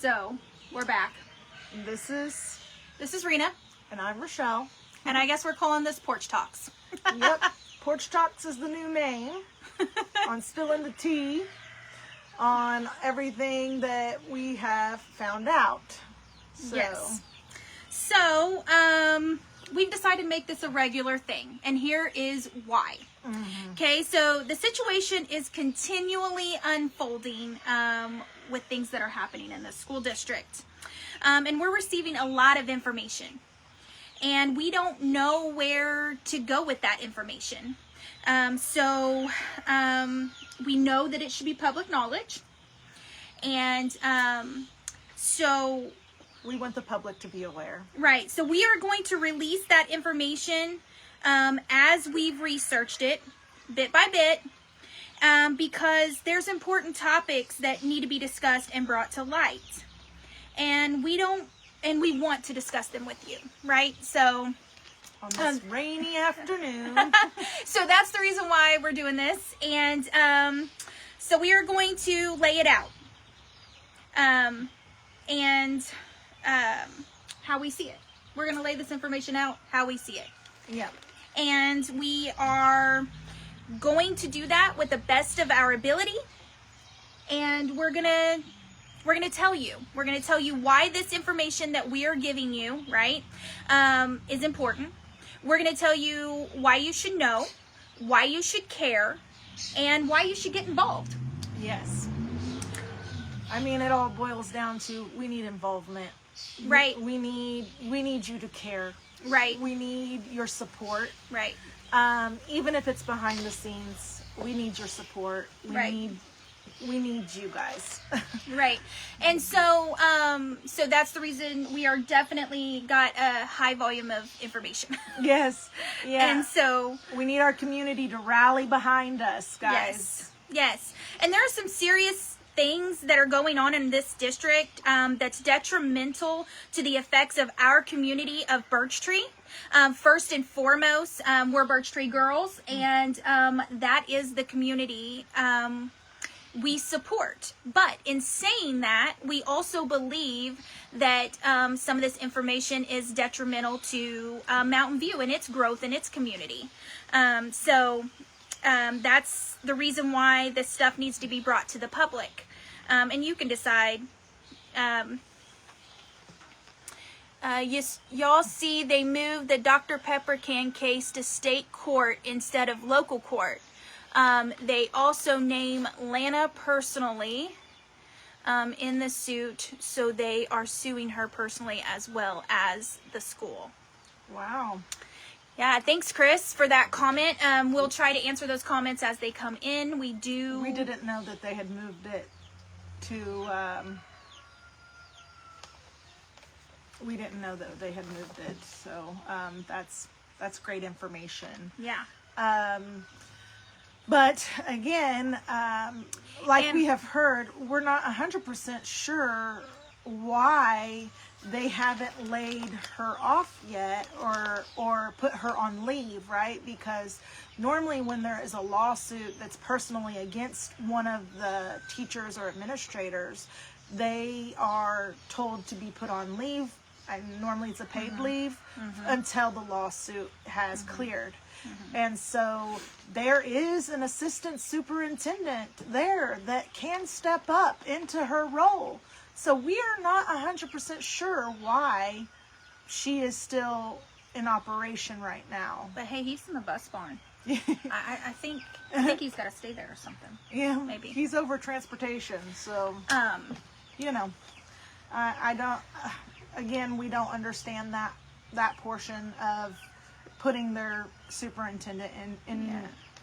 So, we're back. This is Rena, and I'm Rochelle. and I guess we're calling this Porch Talks. Yep, Porch Talks is the new name on spilling the tea on everything that we have found out. So, Yes. So, we've decided to make this a regular thing, and here is why. Okay, so the situation is continually unfolding with things that are happening in the school district. And we're receiving a lot of information. And we don't know where to go with that information. So we know that it should be public knowledge. And so... we want the public to be aware. Right, so we are going to release that information as we've researched it, bit by bit, because there's important topics that need to be discussed and brought to light. And we want to discuss them with you, right? So On this rainy afternoon. so that's the reason why we're doing this. And so we are going to lay it out. How we see it. We're going to lay this information out how we see it. Yep. And we are going to do that with the best of our ability. And we're going to tell you. We're going to tell you why this information that we are giving you, right, is important. We're going to tell you why you should know, why you should care, and why you should get involved. Yes. I mean, it all boils down to we need involvement. Right. We need you to care. Right. We need your support. Right. Even if it's behind the scenes, we need your support. We need you guys. Right. And so so that's the reason we are definitely got a high volume of information. Yes. Yeah. And so we need our community to rally behind us, guys. Yes. And there are some serious things that are going on in this district that's detrimental to the effects of our community of Birch Tree. First and foremost, we're Birch Tree girls, and that is the community we support. But in saying that, we also believe that some of this information is detrimental to Mountain View and its growth in its community. So that's the reason why this stuff needs to be brought to the public. And you can decide. Y'all see they moved the Dr. Pepper can case to state court instead of local court. They also name Lana personally in the suit, so they are suing her personally as well as the school. Wow. Yeah, thanks, Chris, for that comment. We'll try to answer those comments as they come in. We didn't know that they had moved it to... we didn't know that they had moved it, so that's great information. Yeah. But again, we have heard, we're not 100% sure why they haven't laid her off yet or put her on leave, right? Because normally when there is a lawsuit that's personally against one of the teachers or administrators, they are told to be put on leave, and normally it's a paid leave, until the lawsuit has cleared. And so there is an assistant superintendent there that can step up into her role. So we are not 100% sure why she is still in operation right now. But hey, he's in the bus barn. I think he's got to stay there or something. Yeah, maybe he's over transportation. So I don't. Again, we don't understand that portion of putting their superintendent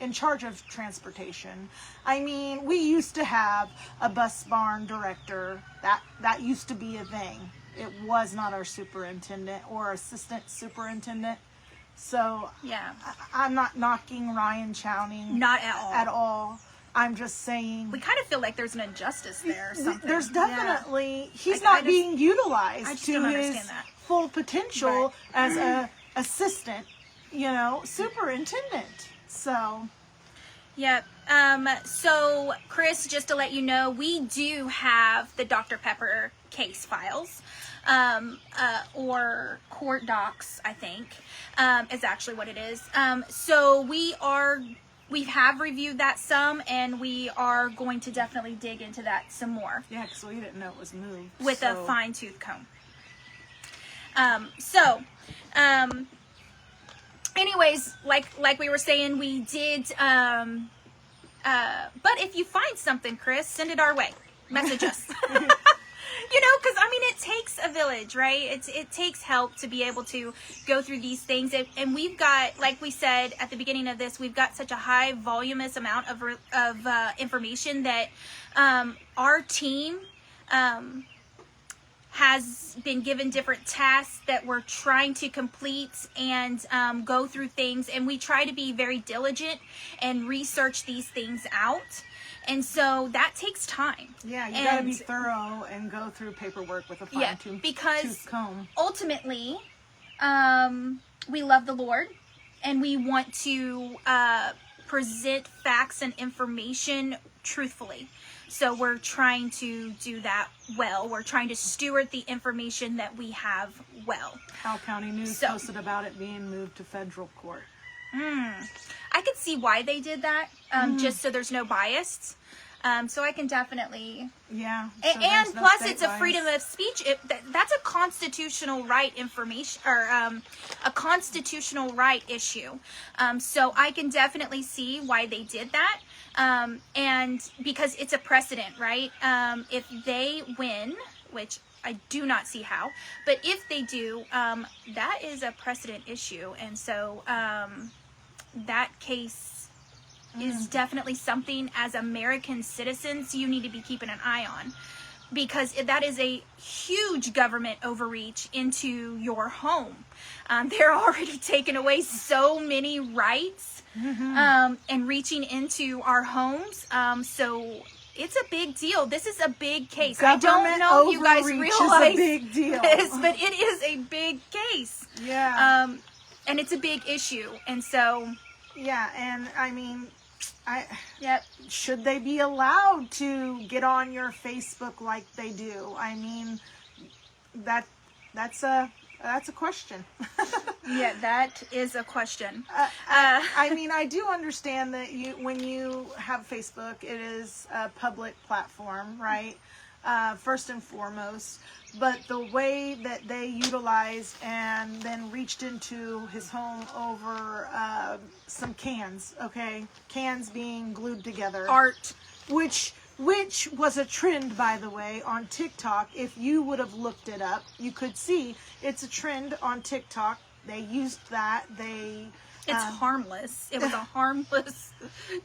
in charge of transportation. I mean, we used to have a bus barn director. That used to be a thing. It was not our superintendent or assistant superintendent. So yeah, I'm not knocking Ryan Chowning. Not at all. At all. I'm just saying... we kind of feel like there's an injustice there or something. There's definitely... Yeah. He's not being utilized to his full potential as a assistant, superintendent. So... Yep. So, Chris, just to let you know, we do have the Dr. Pepper case files, or court docs, I think, is actually what it is. So we have reviewed that some, and we are going to definitely dig into that some more. Yeah, because we didn't know it was moved. With a fine-tooth comb. Anyways, like we were saying, we did, but if you find something, Chris, send it our way. Message us. Because, I mean, it takes a village, right? It takes help to be able to go through these things. And we've got, like we said at the beginning of this, we've got such a high voluminous amount of information that our team has been given different tasks that we're trying to complete and go through things. And we try to be very diligent and research these things out. And so that takes time. Yeah, you got to be thorough and go through paperwork with a fine-tooth comb. Ultimately, we love the Lord, and we want to present facts and information truthfully. So we're trying to do that well. We're trying to steward the information that we have well. Howell County News posted about it being moved to federal court. I could see why they did that, just so there's no bias. So I can definitely... Yeah. So and plus, it's a freedom of speech. That's a constitutional right information, or a constitutional right issue. So I can definitely see why they did that. And because it's a precedent, right? If they win, which I do not see how, but if they do, that is a precedent issue. And so that case is definitely something as American citizens you need to be keeping an eye on, because that is a huge government overreach into your home. They're already taking away so many rights and reaching into our homes. So it's a big deal. This is a big case. Government I don't know if you guys realize is a big deal. this, but it is a big case. Yeah. And it's a big issue. And so... Yeah, and I mean... Yep. Should they be allowed to get on your Facebook like they do? I mean, that's a question. Yeah, that is a question. I mean, I do understand that when you have Facebook, it is a public platform, right? First and foremost. But the way that they utilized and then reached into his home over some cans, okay? Cans being glued together. Art. Which was a trend, by the way, on TikTok. If you would have looked it up, you could see it's a trend on TikTok. They used that. It's harmless. It was a harmless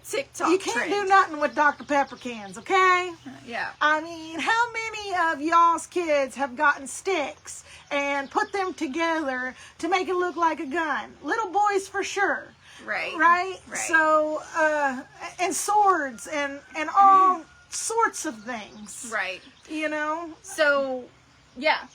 TikTok You can't trend. do nothing with Dr. Pepper cans, okay? Yeah. I mean, how many of y'all's kids have gotten sticks and put them together to make it look like a gun? Little boys for sure. Right. Right? So, and swords and all sorts of things. Right. You know? So, yeah.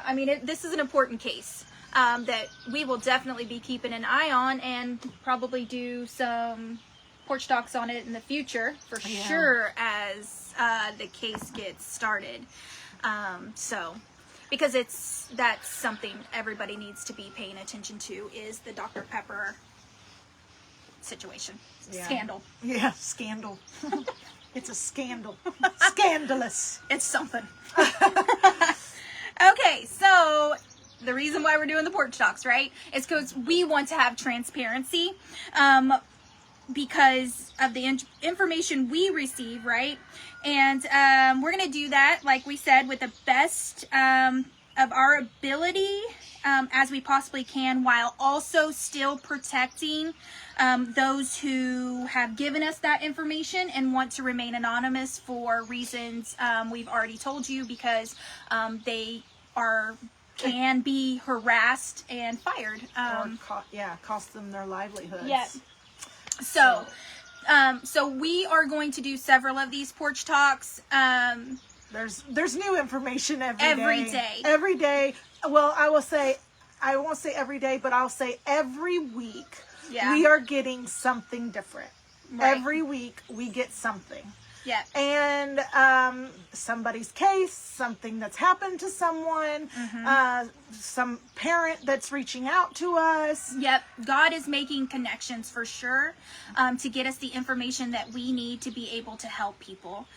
I mean, this is an important case. That we will definitely be keeping an eye on, and probably do some porch talks on it in the future for sure as the case gets started. Because that's something everybody needs to be paying attention to, is the Dr. Pepper situation. Scandal. Yeah, scandal. It's a scandal. Scandalous. It's something. Okay, so the reason why we're doing the porch talks, right, is because we want to have transparency, because of the information we receive, right? And we're going to do that, like we said, with the best of our ability as we possibly can, while also still protecting those who have given us that information and want to remain anonymous for reasons we've already told you, because they can be harassed and fired. Or cost them their livelihoods. Yeah. So we are going to do several of these porch talks. There's new information every day. Every day. Well, I won't say every day, but I'll say every week we are getting something different. Right. Every week we get something. Yeah. And somebody's case, something that's happened to someone, some parent that's reaching out to us. Yep. God is making connections for sure, to get us the information that we need to be able to help people.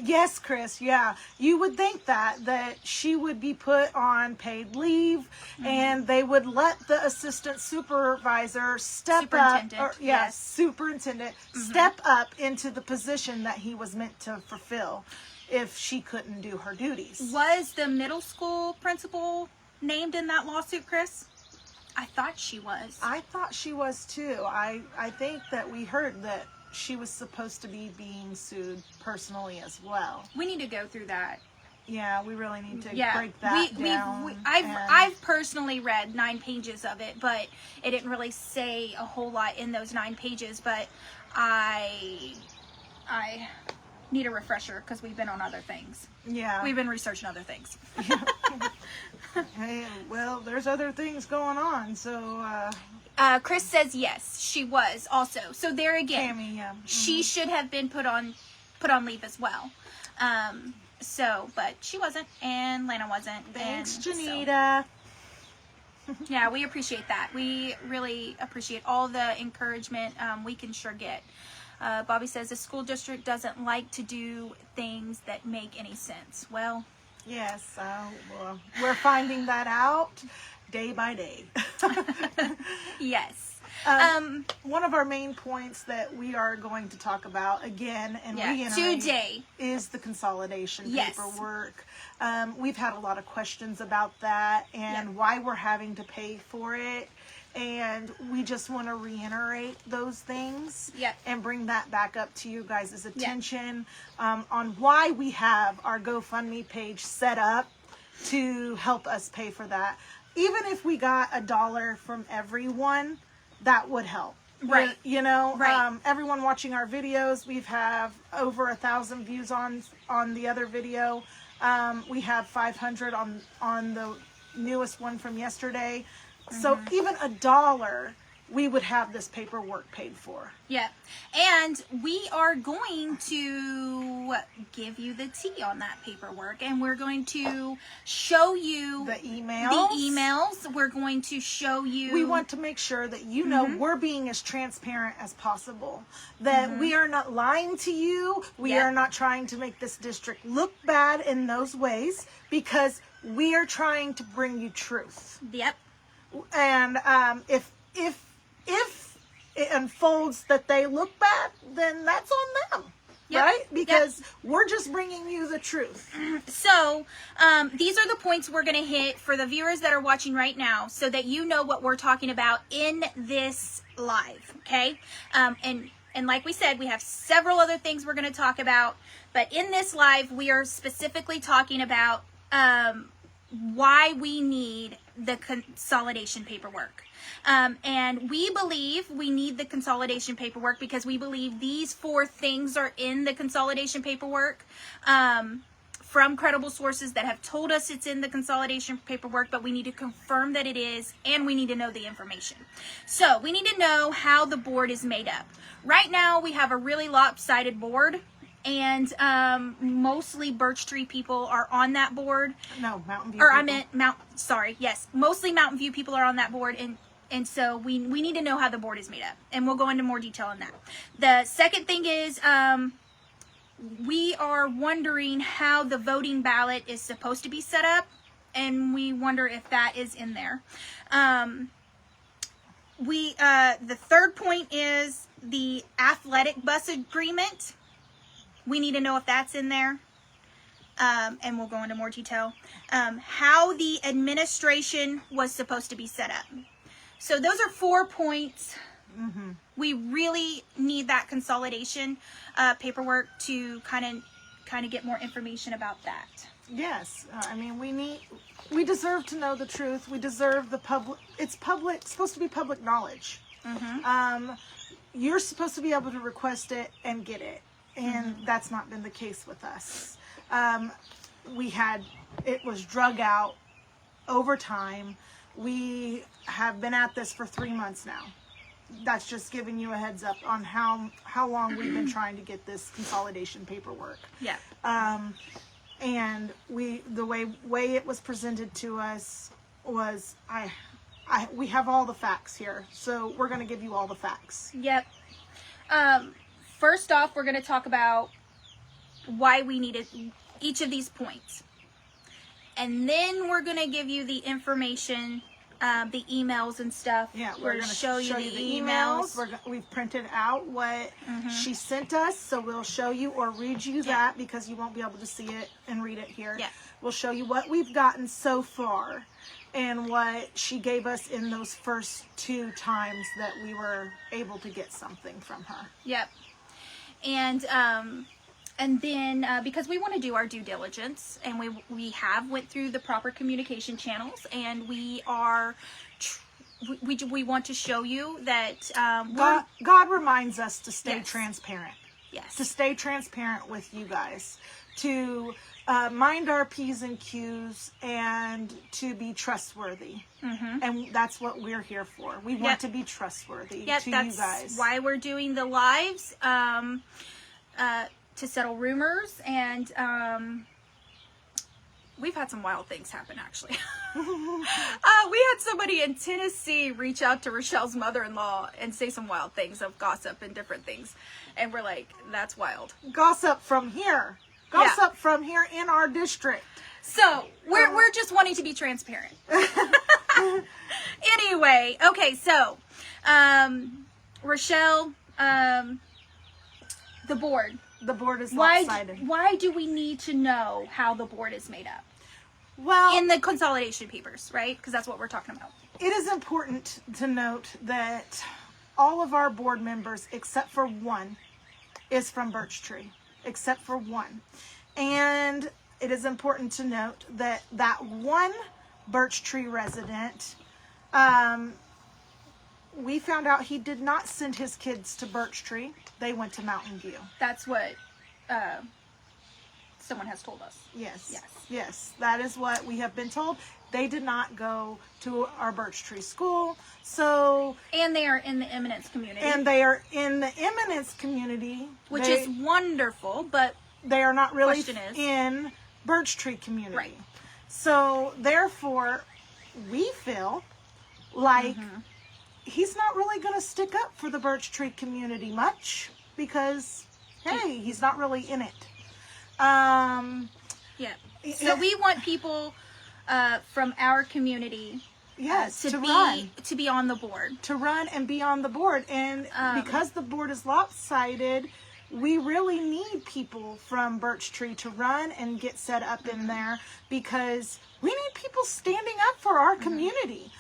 Yes, Chris. Yeah. You would think that she would be put on paid leave and they would let the assistant supervisor step up. Superintendent step up into the position that he was meant to fulfill if she couldn't do her duties. Was the middle school principal named in that lawsuit, Chris? I thought she was. I thought she was too. I think that we heard that she was supposed to be being sued personally as well. We need to go through that. Yeah, we really need to break that down. I've personally read 9 pages of it, but it didn't really say a whole lot in those 9 pages. But I need a refresher because we've been on other things. Yeah, we've been researching other things. Hey, well, there's other things going on, so. Chris says yes, she was also. So there again, Tammy, she should have been put on leave as well. But she wasn't, and Lana wasn't. Thanks, Janita. Yeah, we appreciate that. We really appreciate all the encouragement we can sure get. Bobby says the school district doesn't like to do things that make any sense. Well, yes, well, we're finding that out day by day. Yes. One of our main points that we are going to talk about again and reiterate today is the consolidation paperwork. We've had a lot of questions about that and why we're having to pay for it. And we just want to reiterate those things and bring that back up to you guys' attention on why we have our GoFundMe page set up to help us pay for that. Even if we got $1 from everyone, that would help. Right. You know, everyone watching our videos, we've have over 1,000 views on the other video. We have 500 on the newest one from yesterday. So even $1, we would have this paperwork paid for. Yeah. And we are going to give you the tea on that paperwork. And we're going to show you the emails. We're going to show you. We want to make sure that you know we're being as transparent as possible. That we are not lying to you. We are not trying to make this district look bad in those ways. Because we are trying to bring you truth. Yep. And if it unfolds that they look bad, then that's on them, right? Because we're just bringing you the truth. So these are the points we're going to hit for the viewers that are watching right now so that you know what we're talking about in this live, okay? And like we said, we have several other things we're going to talk about, but in this live, we are specifically talking about why we need the consolidation paperwork. And we believe we need the consolidation paperwork because we believe these 4 things are in the consolidation paperwork from credible sources that have told us it's in the consolidation paperwork, but we need to confirm that it is, and we need to know the information. So we need to know how the board is made up. Right now, we have a really lopsided board. And mostly Birch Tree people are on that board. No, Mountain View. Mostly Mountain View people are on that board, and so we need to know how the board is made up, and we'll go into more detail on that. The second thing is we are wondering how the voting ballot is supposed to be set up, and we wonder if that is in there. The third point is the athletic bus agreement. We need to know if that's in there, and we'll go into more detail. How the administration was supposed to be set up. So those are 4 points. We really need that consolidation paperwork to kind of get more information about that. Yes, I mean we deserve to know the truth. We deserve the public. It's supposed to be public knowledge. You're supposed to be able to request it and get it. And that's not been the case with us. It was drug out over time. We have been at this for 3 months now. that's just giving you a heads up on how long we've been trying to get this consolidation paperwork. Yeah. And the way it was presented to us was, we have all the facts here, so we're going to give you all the facts. Yep. First off, we're going to talk about why we needed each of these points. And then we're going to give you the information, the emails and stuff. Yeah, we're going to show you the emails. We've printed out what she sent us, so we'll show you or read you that, because you won't be able to see it and read it here. Yeah. We'll show you what we've gotten so far and what she gave us in those first 2 times that we were able to get something from her. Yep. And then because we want to do our due diligence, and we have went through the proper communication channels, and we are we want to show you that God reminds us to stay transparent. Yes. To stay transparent with you guys, to mind our P's and Q's, and to be trustworthy. And that's what we're here for. We want to be trustworthy to you guys. That's why we're doing the lives, to settle rumors, and we've had some wild things happen, actually. We had somebody in Tennessee reach out to Rochelle's mother-in-law and say some wild things of gossip and different things. And we're like, that's wild. Gossip from here. Gossip from here in our district. So, we're just wanting to be transparent. Anyway, okay, so, Rochelle, the board. The board is lopsided. Why do we need to know how the board is made up? Well, in the consolidation papers, right? Because that's what we're talking about. It is important to note that all of our board members, except for one, is from Birch Tree. Except for one. And it is important to note that that one Birch Tree resident, we found out he did not send his kids to Birch Tree. They went to Mountain View. That's what someone has told us. Yes. That is what we have been told. They did not go to our Birch Tree school. So, and they are in the Eminence community. Which is wonderful, but they are not really in Birch Tree community. Right. So, therefore, we feel like he's not really going to stick up for the Birch Tree community much, because, hey, he's not really in it. So we want people from our community to be on the board. To run and be on the board. And because the board is lopsided, we really need people from Birch Tree to run and get set up in there, because we need people standing up for our community.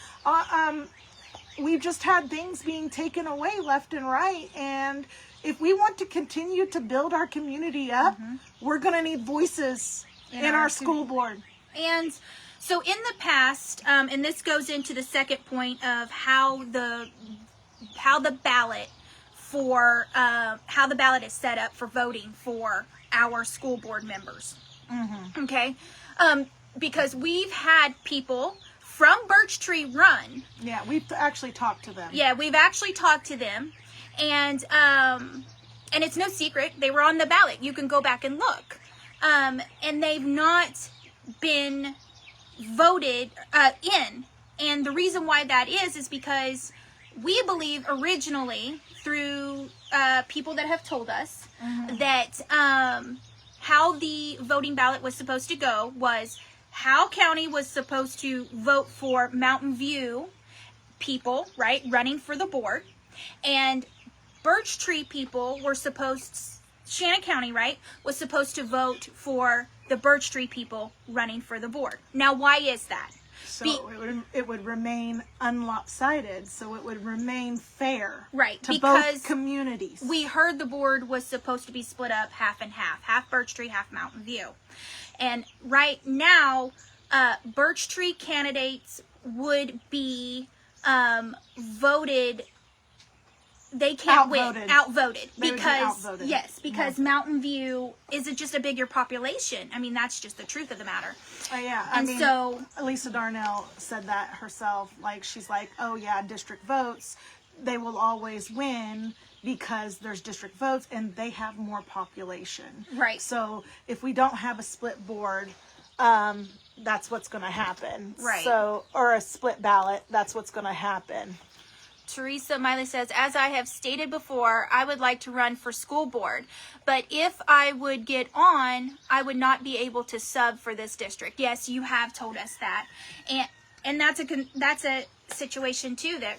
We've just had things being taken away left and right, and if we want to continue to build our community up, we're going to need voices in our school board. And so in the past, and this goes into the second point of how the ballot is set up for voting for our school board members. Okay, because we've had people from Birch Tree run. Yeah, we've actually talked to them. Yeah, we've actually talked to them, and it's no secret they were on the ballot. You can go back and look, and they've not been voted in. And the reason why that is because we believe originally through people that have told us that how the voting ballot was supposed to go was Howe County was supposed to vote for Mountain View people, right, running for the board, and Birch Tree people were Shannon County, right, was supposed to vote for the Birch Tree people running for the board. Now, why is that? So it would remain unlopsided, so it would remain fair, right, to both communities. We heard the board was supposed to be split up half and half Birch Tree, half Mountain View. And right now, Birch Tree candidates would be voted. They can't outvoted because Mountain View is just a bigger population. I mean, that's just the truth of the matter. So Lisa Darnell said that herself. Like, she's like, oh yeah, district votes. they will always win because there's district votes and they have more population. Right. So if we don't have a split board, that's what's going to happen. Right. So, or a split ballot, that's what's going to happen. Teresa Miley says, as I have stated before, I would like to run for school board, but if I would get on, I would not be able to sub for this district. Yes, you have told us that, and that's a situation too that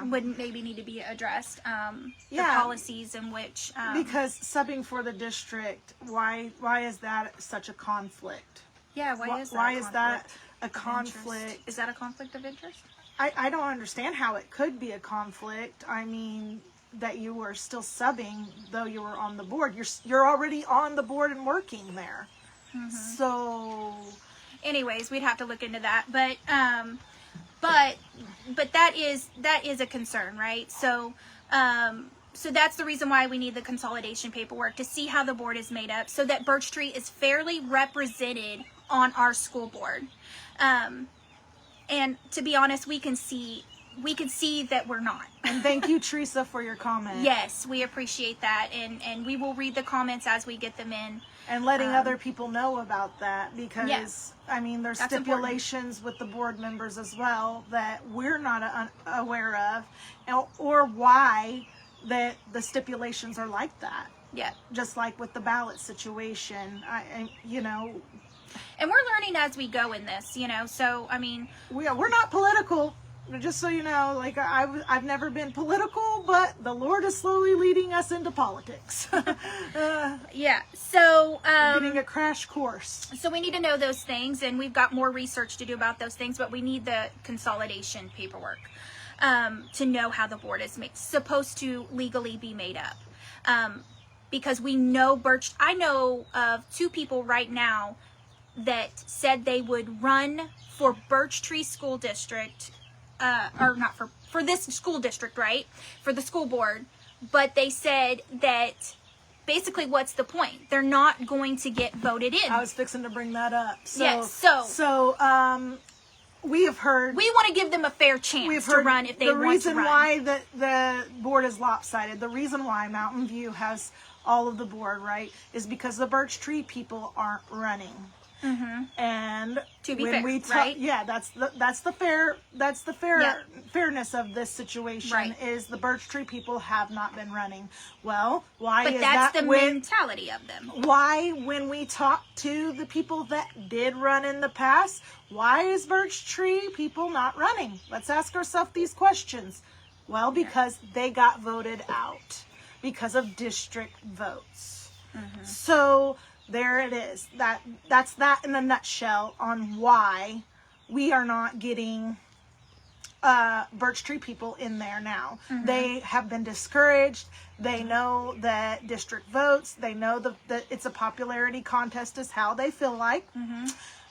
would maybe need to be addressed. The policies in which because subbing for the district, why is that such a conflict? Yeah, why is that a conflict? Is that a conflict of interest? I don't understand how it could be a conflict. I mean, that you were still subbing though you were on the board. You're already on the board and working there. Mm-hmm. So, anyways, we'd have to look into that. But that is a concern, right? So that's the reason why we need the consolidation paperwork, to see how the board is made up, so that Birch Tree is fairly represented on our school board. And to be honest, we can see that we're not. And thank you, Teresa, for your comment. Yes, we appreciate that, and we will read the comments as we get them in. And letting other people know about that, because, I mean, there's That's stipulations with the board members as well that we're not aware of, or why that the stipulations are like that. Yeah. Just like with the ballot situation, And we're learning as we go in this, so, I mean. We're not political. Just so you know, like I've never been political, but the Lord is slowly leading us into politics. Yeah. So getting a crash course. So we need to know those things, and we've got more research to do about those things. But we need the consolidation paperwork to know how the board is supposed to legally be made up. Because we know I know of 2 people right now that said they would run for Birch Tree School District. Or not for this school district, right? For the school board. But they said that basically what's the point? They're not going to get voted in. I was fixing to bring that up. So, yes, so we have heard. We want to give them a fair chance to run if they want to run. The reason why the board is lopsided, the reason why Mountain View has all of the board, right, is because the Birch Tree people aren't running. Mm-hmm. And to be when fair, right? Yeah, that's the fairness of this situation, right. Is the Birch Tree people have not been running. Well, why but is that's that? The mentality of them. Why, when we talk to the people that did run in the past, why is Birch Tree people not running? Let's ask ourselves these questions. Well, because they got voted out because of district votes. Mm-hmm. So there it is. That's that in a nutshell on why we are not getting Birch Tree people in there now. Mm-hmm. They have been discouraged. They know that district votes. They know that it's a popularity contest is how they feel like. Mm-hmm.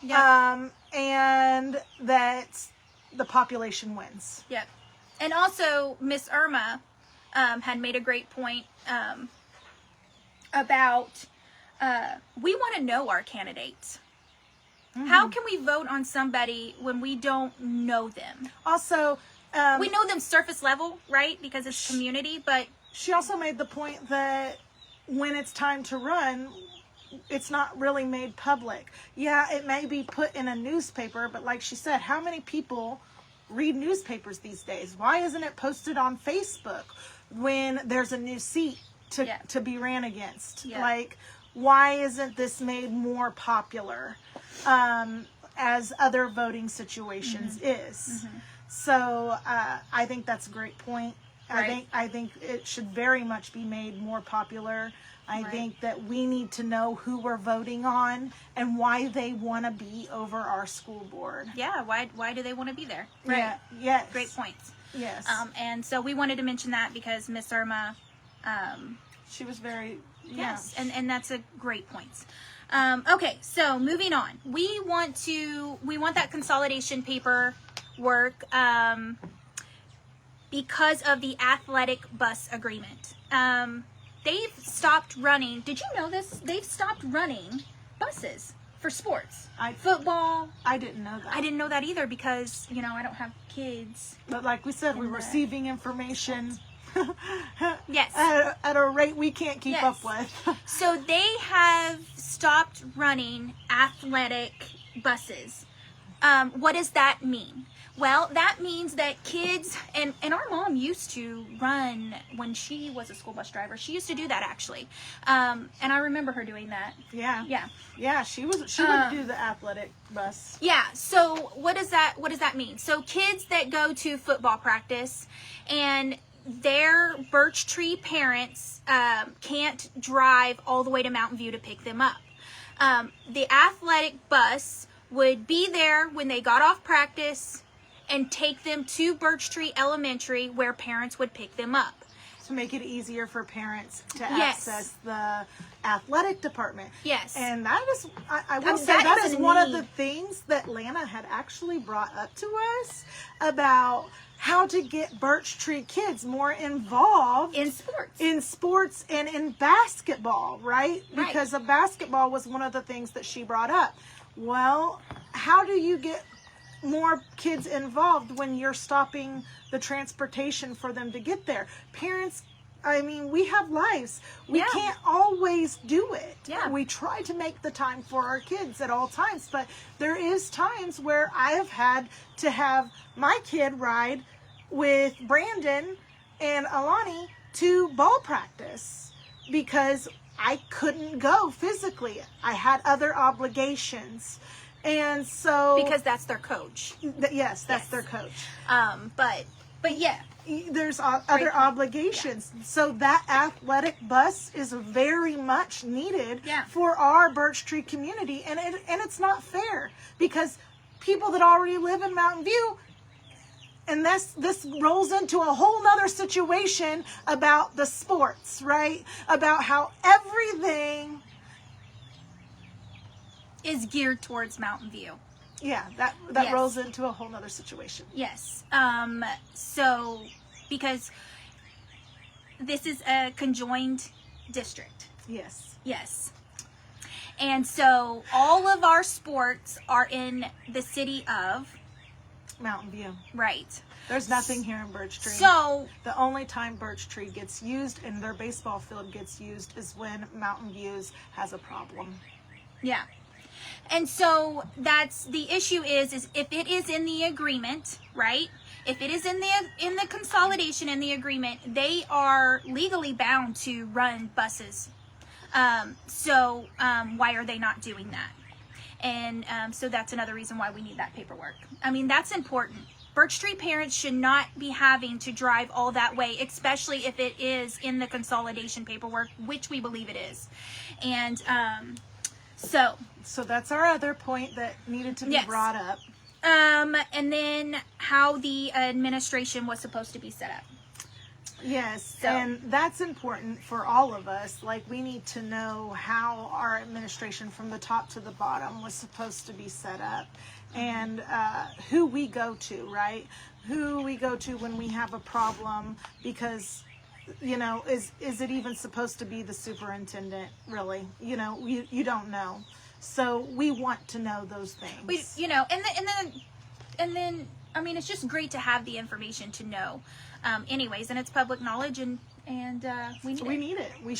Yep. And that the population wins. Yep. And also, Miss Irma had made a great point about we want to know our candidates. Mm-hmm. How can we vote on somebody when we don't know them? Also, we know them surface level, right? Because it's community, but she also made the point that when it's time to run, it's not really made public. Yeah, it may be put in a newspaper, but like she said, how many people read newspapers these days? Why isn't it posted on Facebook when there's a new seat to be ran against? Yeah. Like, why isn't this made more popular as other voting situations mm-hmm. is? Mm-hmm. So I think that's a great point. Right. I think it should very much be made more popular. I think that we need to know who we're voting on and why they want to be over our school board. Yeah, why do they want to be there? Right. Yeah, yes. Great points. Yes. And so we wanted to mention that because Miss Irma, she was very yes, and that's a great point. Okay, so moving on. We want that consolidation paperwork because of the athletic bus agreement. They've stopped running. Did you know this? They've stopped running buses for sports. Football. I didn't know that. I didn't know that either because, I don't have kids. But like we said, we're receiving information Yes. at a rate we can't keep Yes. up with. So they have stopped running athletic buses. What does that mean? Well, that means that kids, and our mom used to run when she was a school bus driver. She used to do that actually. And I remember her doing that. Yeah. Yeah. Yeah, she would do the athletic bus. Yeah. So what does that mean? So kids that go to football practice and their Birch Tree parents can't drive all the way to Mountain View to pick them up. The athletic bus would be there when they got off practice and take them to Birch Tree Elementary where parents would pick them up. To make it easier for parents to Yes. access the athletic department. Yes. And that is, I will say, that that is is a one of need. the things that Lana had actually brought up to us about how to get Birch Tree kids more involved In sports. in sports and in basketball, right? Right. Because of basketball was one of the things that she brought up. Well, how do you get more kids involved when you're stopping the transportation for them to get there? Parents, I mean, we have lives. We Yeah. can't always do it. Yeah. We try to make the time for our kids at all times, but there is times where I have had to have my kid ride with Brandon and Alani to ball practice because I couldn't go physically. I had other obligations. And so Because that's their coach. yes, that's Yes. their coach. But yeah. There's other obligations. So that athletic bus is very much needed Yeah. for our Birch Tree community. And it's not fair because people that already live in Mountain View, and this rolls into a whole nother situation about the sports, right? About how everything, Is geared towards Mountain View. yeah, that Yes. rolls into a whole nother situation. Yes. So, because this is a conjoined district. Yes. Yes. And so all of our sports are in the city of, Mountain View. right. There's nothing here in Birch Tree. So, The only time Birch Tree gets used and their baseball field gets used is when Mountain Views has a problem. yeah. And so that's the issue is if it is in the agreement, right? If it is in the consolidation in the agreement, they are legally bound to run buses. So why are they not doing that? And so that's another reason why we need that paperwork. I mean, that's important. Birch Tree parents should not be having to drive all that way, especially if it is in the consolidation paperwork, which we believe it is. And So that's our other point that needed to be Yes. brought up. and then how the administration was supposed to be set up. Yes, So- and that's important for all of us. Like, we need to know how our administration from the top to the bottom was supposed to be set up and who we go to, right? Who we go to when we have a problem because, is it even supposed to be the superintendent, really? You don't know. So we want to know those things. And then I mean, it's just great to have the information to know. Anyways, and it's public knowledge, and we need it. We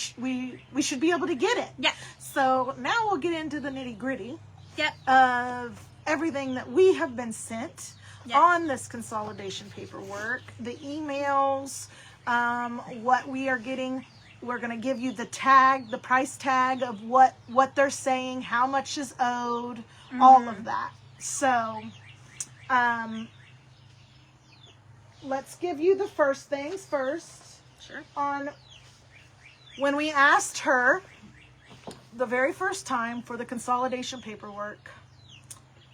should be able to get it. Yeah. So now we'll get into the nitty gritty Yep. of everything that we have been sent Yep. on this consolidation paperwork, the emails, what we are getting. We're going to give you the price tag of what they're saying, how much is owed, all of that. So, let's give you the first things first. Sure. On when we asked her the very first time for the consolidation paperwork,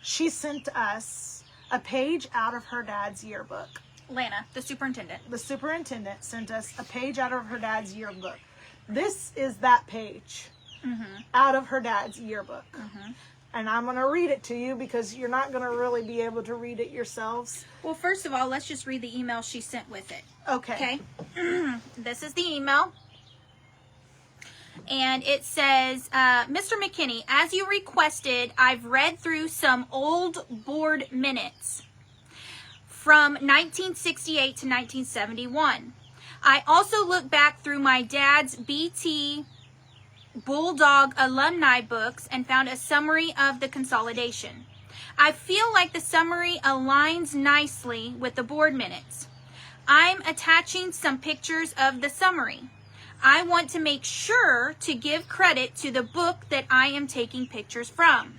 she sent us a page out of her dad's yearbook. Lana, the superintendent. The superintendent sent us a page out of her dad's yearbook. This is that page out of her dad's yearbook. And I'm going to read it to you because you're not going to really be able to read it yourselves. Well, first of all, let's just read the email she sent with it. Okay. Okay. This is the email. And it says, Mr. McKinney, as you requested, I've read through some old board minutes from 1968 to 1971. I also looked back through my dad's BT Bulldog alumni books and found a summary of the consolidation. I feel like the summary aligns nicely with the board minutes. I'm attaching some pictures of the summary. I want to make sure to give credit to the book that I am taking pictures from.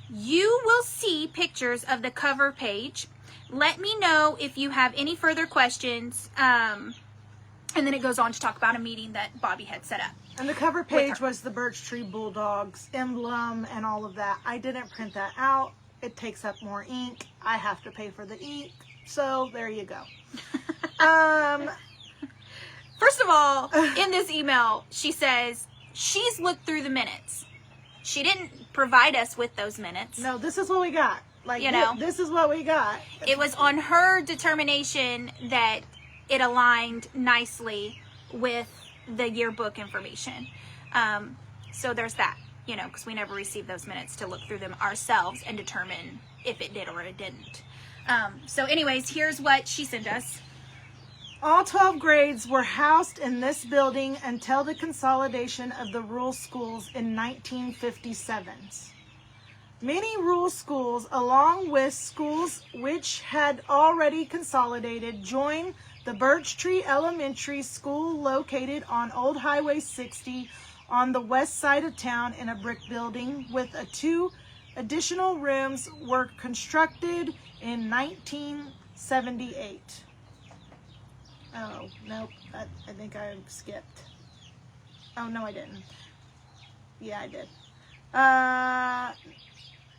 You will see pictures of the cover page. Let me know if you have any further questions. And then it goes on to talk about a meeting that Bobby had set up. And the cover page was the Birch Tree Bulldogs emblem and all of that. I didn't print that out. It takes up more ink. I have to pay for the ink. So there you go. First of all, in this email, she says she's looked through the minutes. She didn't provide us with those minutes. No, this is what we got. Like, you know, this is what we got. It was on her determination that it aligned nicely with the yearbook information. So there's that, you know, because we never received those minutes to look through them ourselves and determine if it did or it didn't. So anyways, here's what she sent us. All 12 grades were housed in this building until the consolidation of the rural schools in 1957. Many rural schools, along with schools which had already consolidated, joined the Birch Tree Elementary School located on Old Highway 60 on the west side of town in a brick building with 2 additional rooms were constructed in 1978. Oh, nope. I think I skipped. Oh, no, I didn't. Yeah, I did.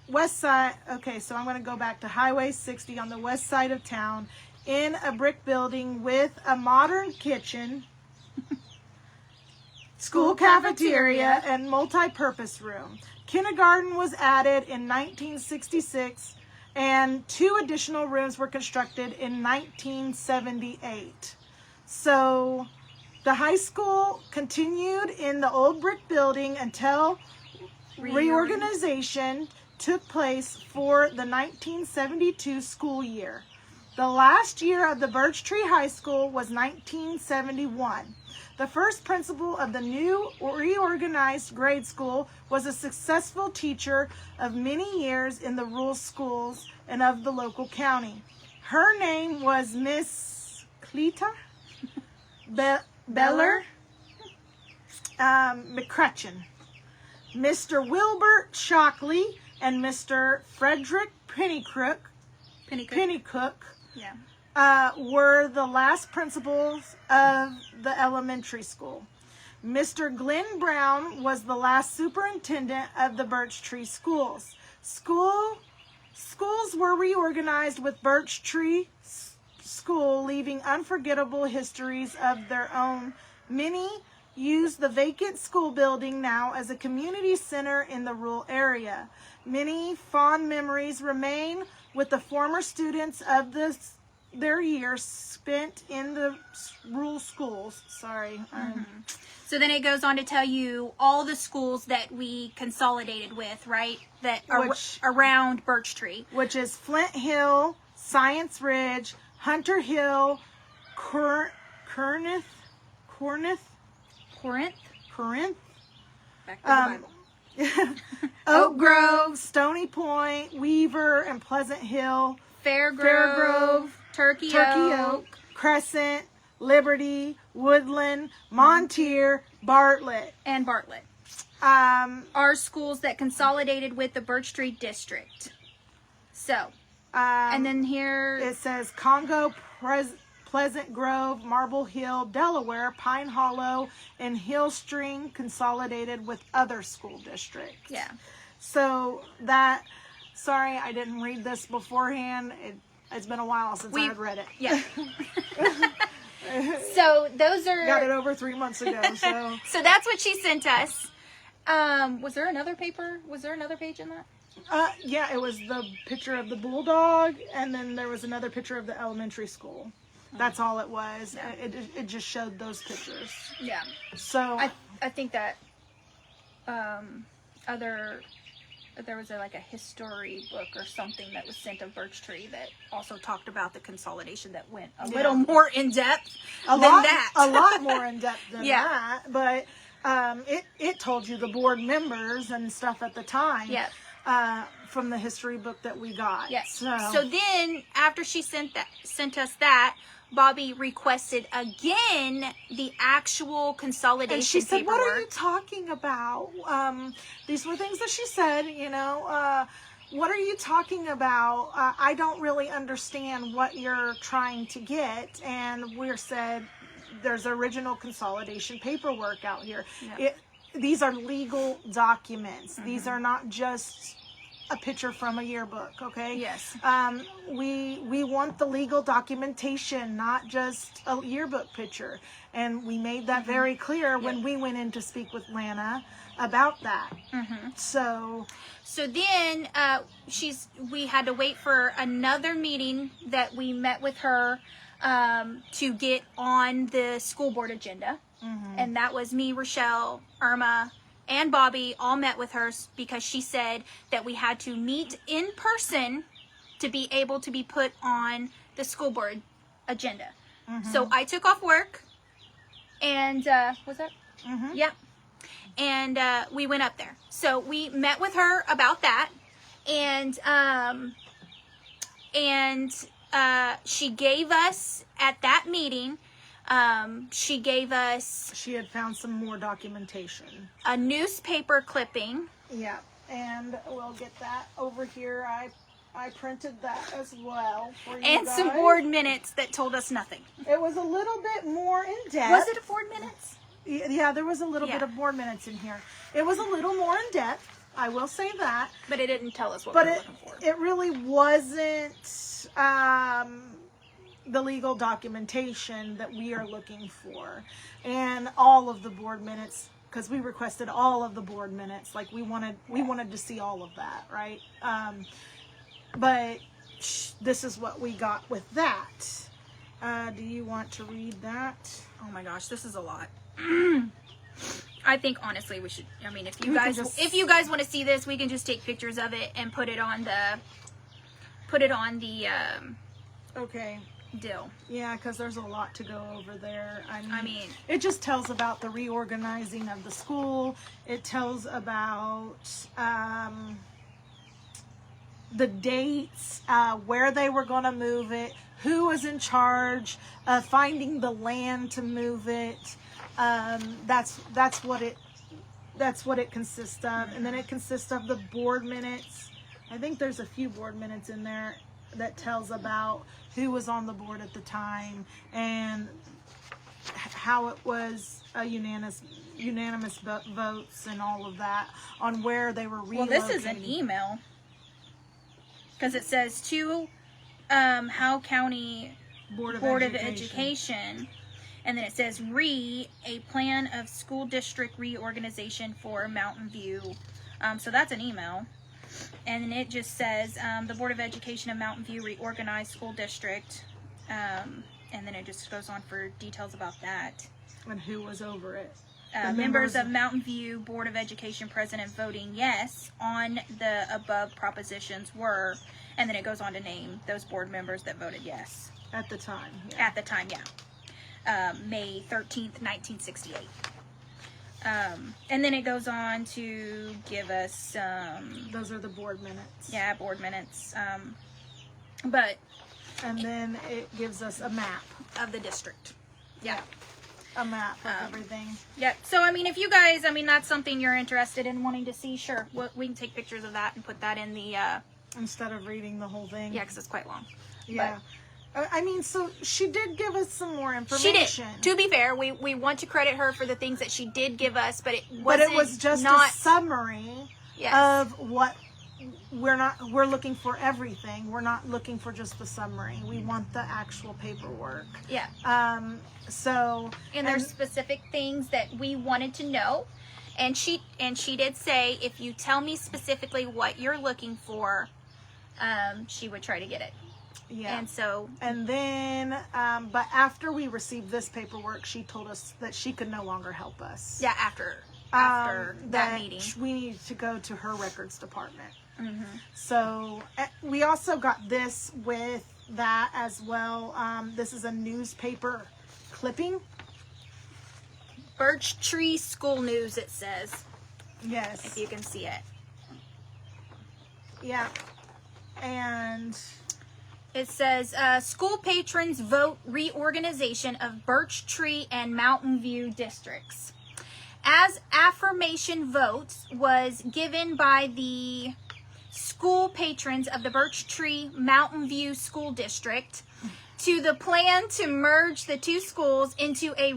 West side. Okay, so I'm going to go back to Highway 60 on the west side of town in a brick building with a modern kitchen, school cafeteria, and multi-purpose room. Kindergarten was added in 1966, and 2 additional rooms were constructed in 1978. So the high school continued in the old brick building until reorganization took place for the 1972 school year. The last year of the Birch Tree High School was 1971. The first principal of the new reorganized grade school was a successful teacher of many years in the rural schools and of the local county. Her name was Miss Cleta Beller McCutcheon. Mr. Wilbert Shockley and Mr. Frederick Pennycook were the last principals of the elementary school. Mr. Glenn Brown was the last superintendent of the Birch Tree schools. Schools were reorganized with Birch Tree School, leaving unforgettable histories of their own. Many use the vacant school building now as a community center in the rural area. Many fond memories remain with the former students of their years spent in the rural schools. Sorry. So then it goes on to tell you all the schools that we consolidated with, right? That are around Birch Tree. Which is Flint Hill, Science Ridge, Hunter Hill, Corinth. Back to the Bible. Oak Grove, Stony Point, Weaver, and Pleasant Hill. Fairgrove, Turkey Oak, Crescent, Liberty, Woodland, Montier, Bartlett. And Bartlett. Are schools that consolidated with the Birch Tree District. So, and then here it says Congo, Pleasant Grove, Marble Hill, Delaware, Pine Hollow, and Hill String consolidated with other school districts. Yeah. So that, sorry, I didn't read this beforehand. It's been a while since I've read it. Yeah. So those are... Got it over 3 months ago, so... So that's what she sent us. Was there another paper? Was there another page in that? Yeah, it was the picture of the bulldog, and then there was another picture of the elementary school. That's all it was. Yeah. It just showed those pictures. Yeah. So I think that there was a history book or something that was sent of Birch Tree that also talked about the consolidation that went a little more in depth than that. A lot more in depth than that. But it told you the board members and stuff at the time. Yeah. From the history book that we got. Yes. So then after she sent us that, Bobby requested again the actual consolidation and she said, paperwork. "What are you talking about?" These were things that she said, what are you talking about? I don't really understand what you're trying to get. And we said, there's original consolidation paperwork out here. Yeah. These are legal documents. Mm-hmm. These are not just a picture from a yearbook, okay? Yes. We want the legal documentation, not just a yearbook picture. And we made that very clear when we went in to speak with Lana about that. Mm-hmm. So then we had to wait for another meeting that we met with her to get on the school board agenda. Mm-hmm. And that was me, Rochelle, Irma, and Bobby all met with her because she said that we had to meet in person to be able to be put on the school board agenda. Mm-hmm. So I took off work and, was that? Mm-hmm. Yeah. And, we went up there. So we met with her about that. And she gave us at that meeting, she had found some more documentation, a newspaper clipping. Yeah. And we'll get that over here. I printed that as well for you and guys. Some board minutes that told us nothing. It was a little bit more in depth. Was it a board minutes? Yeah, there was a little bit of board minutes in here. It was a little more in depth. I will say that. But it didn't tell us what we were looking for. It really wasn't the legal documentation that we are looking for. And all of the board minutes, because we requested all of the board minutes. Like we wanted to see all of that, right? But this is what we got with that. Do you want to read that? Oh my gosh, this is a lot. I think honestly we should. I mean, if you guys want to see this, we can just take pictures of it and put it on the okay deal. Yeah, because there's a lot to go over there. I mean, it just tells about the reorganizing of the school. It tells about the dates, where they were going to move it, who was in charge of finding the land to move it. That's what it consists of. And then it consists of the board minutes. I think there's a few board minutes in there that tells about who was on the board at the time and how it was a unanimous votes and all of that on where they were relocated. Well, this is an email because it says to Howe County Board of Education. And then it says a plan of school district reorganization for Mountain View. So that's an email. And then it just says the Board of Education of Mountain View reorganized school district. And then it just goes on for details about that. And who was over it. Members of Mountain View Board of Education president voting yes on the above propositions were. And then it goes on to name those board members that voted yes. At the time. Yeah. At the time, yeah. May 13th, 1968. And then it goes on to give us those are the board minutes. Yeah, board minutes. And then it gives us a map of the district. Yeah. A map of everything. Yeah. So, I mean, if you guys, that's something you're interested in wanting to see, sure. We can take pictures of that and put that in the... Instead of reading the whole thing. Yeah, because it's quite long. Yeah. So she did give us some more information. She did. To be fair, we want to credit her for the things that she did give us, but it was just a summary of what we're looking for everything. We're not looking for just the summary. We want the actual paperwork. Yeah. And there's specific things that we wanted to know. And she did say, if you tell me specifically what you're looking for, she would try to get it. Yeah. And so, and then, but after we received this paperwork, she told us that she could no longer help us. yeah, after that meeting. We needed to go to her records department. So we also got this with that as well. This is a newspaper clipping. Birch Tree School News, it says. Yes. If you can see it. Yeah. And it says, school patrons vote reorganization of Birch Tree and Mountain View districts. As affirmation votes was given by the school patrons of the Birch Tree Mountain View School District to the plan to merge the two schools into a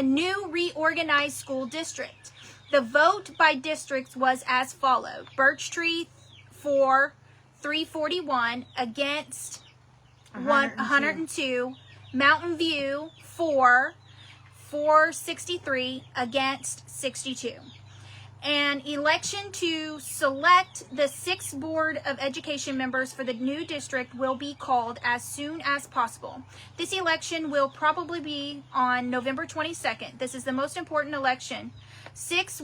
new reorganized school district. The vote by districts was as followed. Birch Tree for 341 against 102. Mountain View for 463 against 62. An election to select the 6 Board of Education members for the new district will be called as soon as possible. This election will probably be on November 22nd. This is the most important election. 6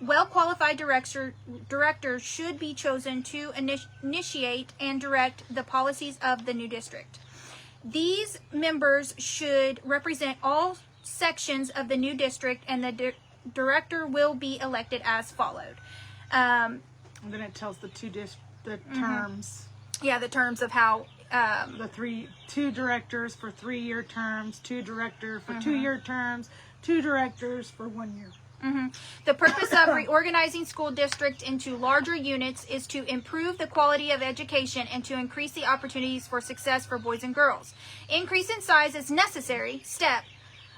well-qualified directors should be chosen to initiate and direct the policies of the new district. These members should represent all sections of the new district, and the director will be elected as followed. then it tells the terms. Yeah, the terms of how two directors for 3-year terms, 2 directors for 2-year terms, 2 directors for 1 year. The purpose of reorganizing school district into larger units is to improve the quality of education and to increase the opportunities for success for boys and girls. Increase in size is necessary step,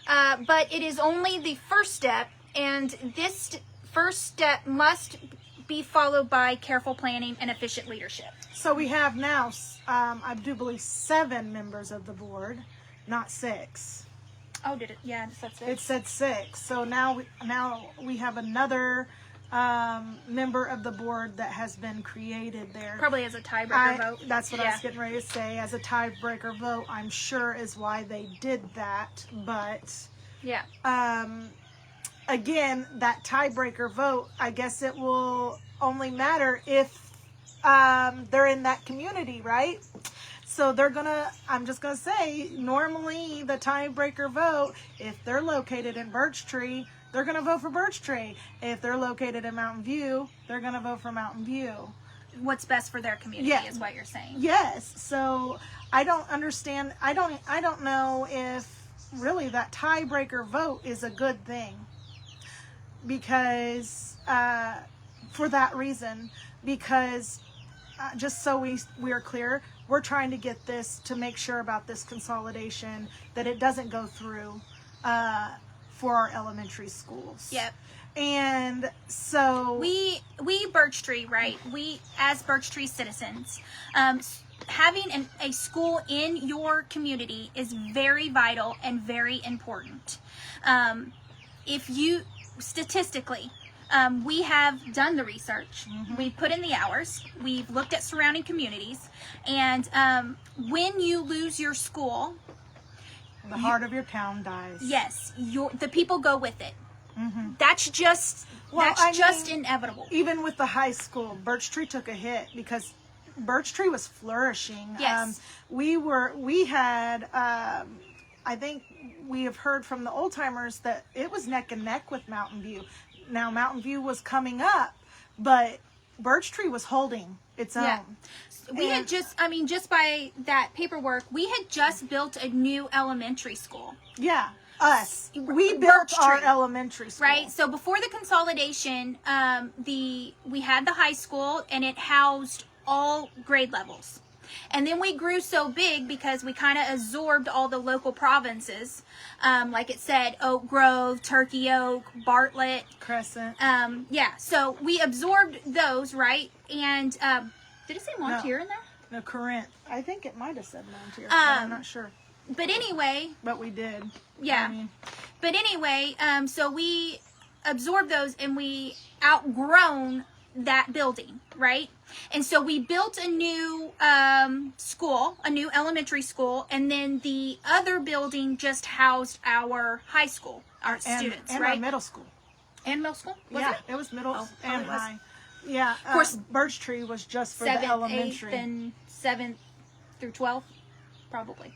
but it is only the first step, and this first step must be followed by careful planning and efficient leadership. So we have now, I do believe, 7 members of the board, not 6. Oh, did it? Yeah, it said 6. It said 6. So now we have another member of the board that has been created there. Probably as a tiebreaker vote. That's what I was getting ready to say. As a tiebreaker vote, I'm sure is why they did that. But yeah. Again, that tiebreaker vote, I guess it will only matter if they're in that community, right? So I'm just going to say, normally the tiebreaker vote, if they're located in Birch Tree, they're going to vote for Birch Tree. If they're located in Mountain View, they're going to vote for Mountain View. What's best for their community is what you're saying. Yes. So I don't understand. I don't know if really that tiebreaker vote is a good thing. Because, for that reason, because just so we are clear, we're trying to get this to make sure about this consolidation, that it doesn't go through for our elementary schools. Yep. And so we Birch Tree, right? We as Birch Tree citizens, having a school in your community is very vital and very important. If you statistically, we have done the research. We've put in the hours. We've looked at surrounding communities. And when you lose your school, the heart of your town dies. Yes, the people go with it. That's just inevitable. Even with the high school, Birch Tree took a hit because Birch Tree was flourishing. Yes. We had I think we have heard from the old timers that it was neck and neck with Mountain View. Now Mountain View was coming up, but Birch Tree was holding its own. Yeah. We had just by that paperwork, we had just built a new elementary school. Yeah, us. We built our elementary school. Right. So before the consolidation, we had the high school, and it housed all grade levels. And then we grew so big because we kind of absorbed all the local provinces. Like it said, Oak Grove, Turkey Oak, Bartlett. Crescent. Yeah, so we absorbed those, right? And did it say Montier in there? No, Corinth. I think it might have said Montier. I'm not sure. But anyway. But we did. Yeah. But anyway, so we absorbed those, and we outgrown that building, right? And so we built a new school, a new elementary school, and then the other building just housed our high school, our students, and right? our middle school. And middle school? Was It was middle Oh, and probably was. high. Yeah, Of course, Birch Tree was just for the 7th, elementary. 8th, and 7th through 12th, probably.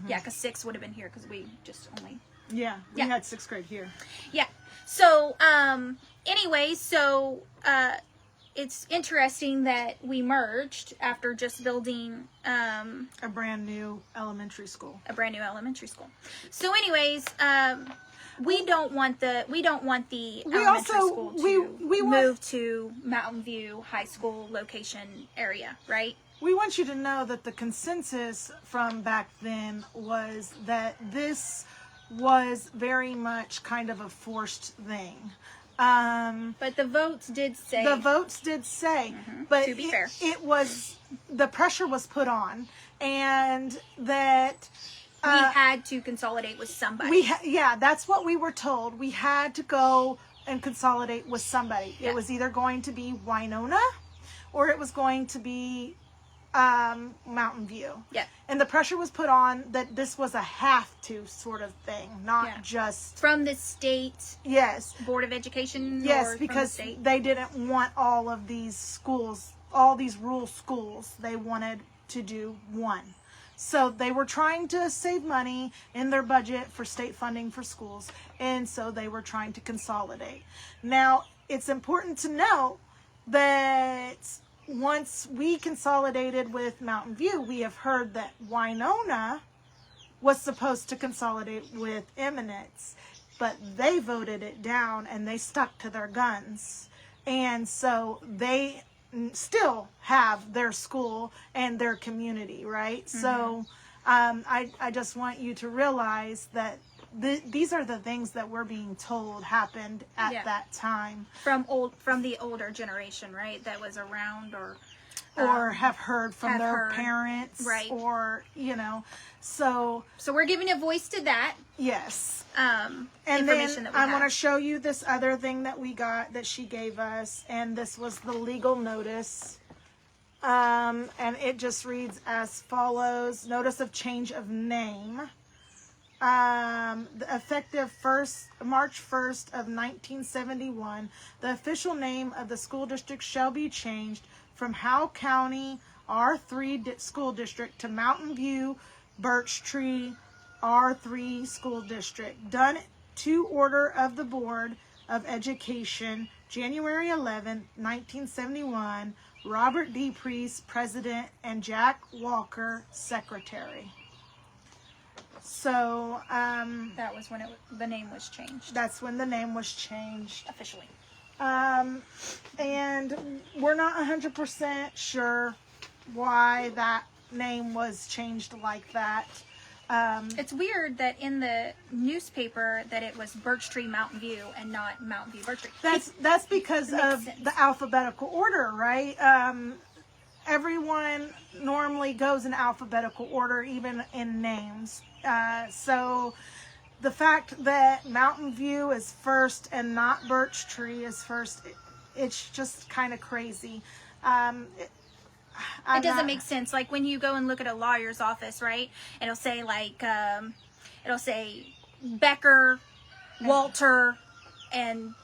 Yeah, because 6 would have been here because we just only... Yeah, we had 6th grade here. Yeah. So, anyway, so it's interesting that we merged after just building A brand new elementary school. a brand new elementary school. So, anyways, we don't want the elementary school to we want- move to Mountain View High School location area, right? We want you to know that the consensus from back then was that this was very much kind of a forced thing. But the votes did say... But to be fair. it was, the pressure was put on, and that we had to consolidate with somebody. that's what we were told. We had to go and consolidate with somebody. Yeah. It was either going to be Winona, or it was going to be Mountain View. Yeah. And the pressure was put on that this was a have to sort of thing, not just... From the state Yes. Board of Education? Yes, or because from the state? they didn't want all of these schools, all these rural schools. They wanted to do one. So they were trying to save money in their budget for state funding for schools. And so they were trying to consolidate. Now, it's important to note that once we consolidated with Mountain View, we have heard that Winona was supposed to consolidate with Eminence, but they voted it down and they stuck to their guns. And so they still have their school and their community, right? Mm-hmm. So I just want you to realize that these are the things that we're being told happened at that time from the older generation, right? That was around or have heard from their parents, right? Or so we're giving a voice to that. Yes. And then I want to show you this other thing that we got that she gave us, and this was the legal notice. And it just reads as follows: Notice of change of name. Effective March 1st of 1971, the official name of the school district shall be changed from Howe County R3 School District to Mountain View Birch Tree R3 School District. Done to order of the Board of Education, January 11, 1971. Robert D. Priest, President, and Jack Walker, Secretary. So, that was when the name was changed. That's when the name was changed. Officially. And we're not 100% sure why that name was changed like that. It's weird that in the newspaper that it was Birch Tree Mountain View and not Mountain View Birch Tree. That's because of sense. the alphabetical order, right? Everyone normally goes in alphabetical order, even in names. So the fact that Mountain View is first and not Birch Tree is first, it's just kind of crazy. It doesn't make sense. Like when you go and look at a lawyer's office, right? It'll say Becker, Walter, and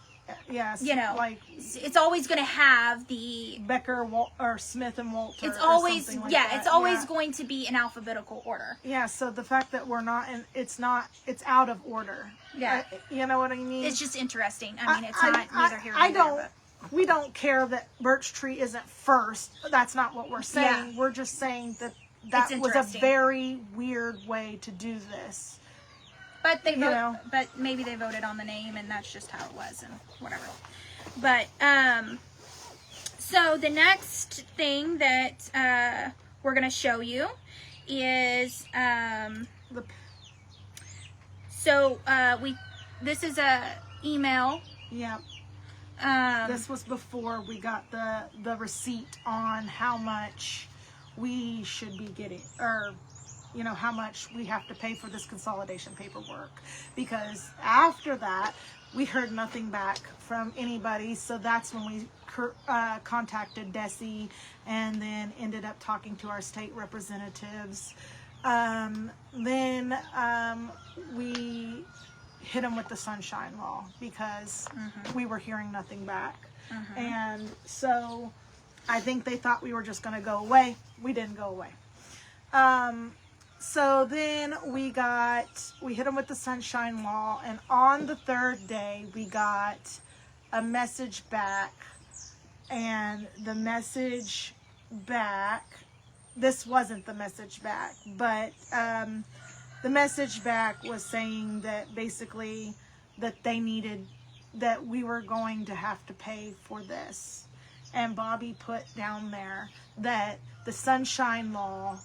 yes, like it's always going to have the Becker or Smith and Walter. It's always it's always yeah. going to be in alphabetical order. Yeah, so the fact that we're not in, it's out of order. Yeah, you know what I mean. It's just interesting. I mean, it's not neither here nor there. We don't care that Birch Tree isn't first. That's not what we're saying. Yeah. We're just saying that was a very weird way to do this. But but maybe they voted on the name, and that's just how it was, and whatever. But so the next thing that we're gonna show you is this is a email. Yeah. This was before we got the receipt on how much we should be getting, or how much we have to pay for this consolidation paperwork. Because after that, we heard nothing back from anybody. So that's when we contacted Desi, and then ended up talking to our state representatives. Then we hit them with the sunshine law because we were hearing nothing back. And so I think they thought we were just going to go away. We didn't go away. So then we hit them with the sunshine law, and on the third day we got a message back, and the message back, this wasn't the message back, but the message back was saying that basically that that we were going to have to pay for this. And Bobby put down there that the sunshine law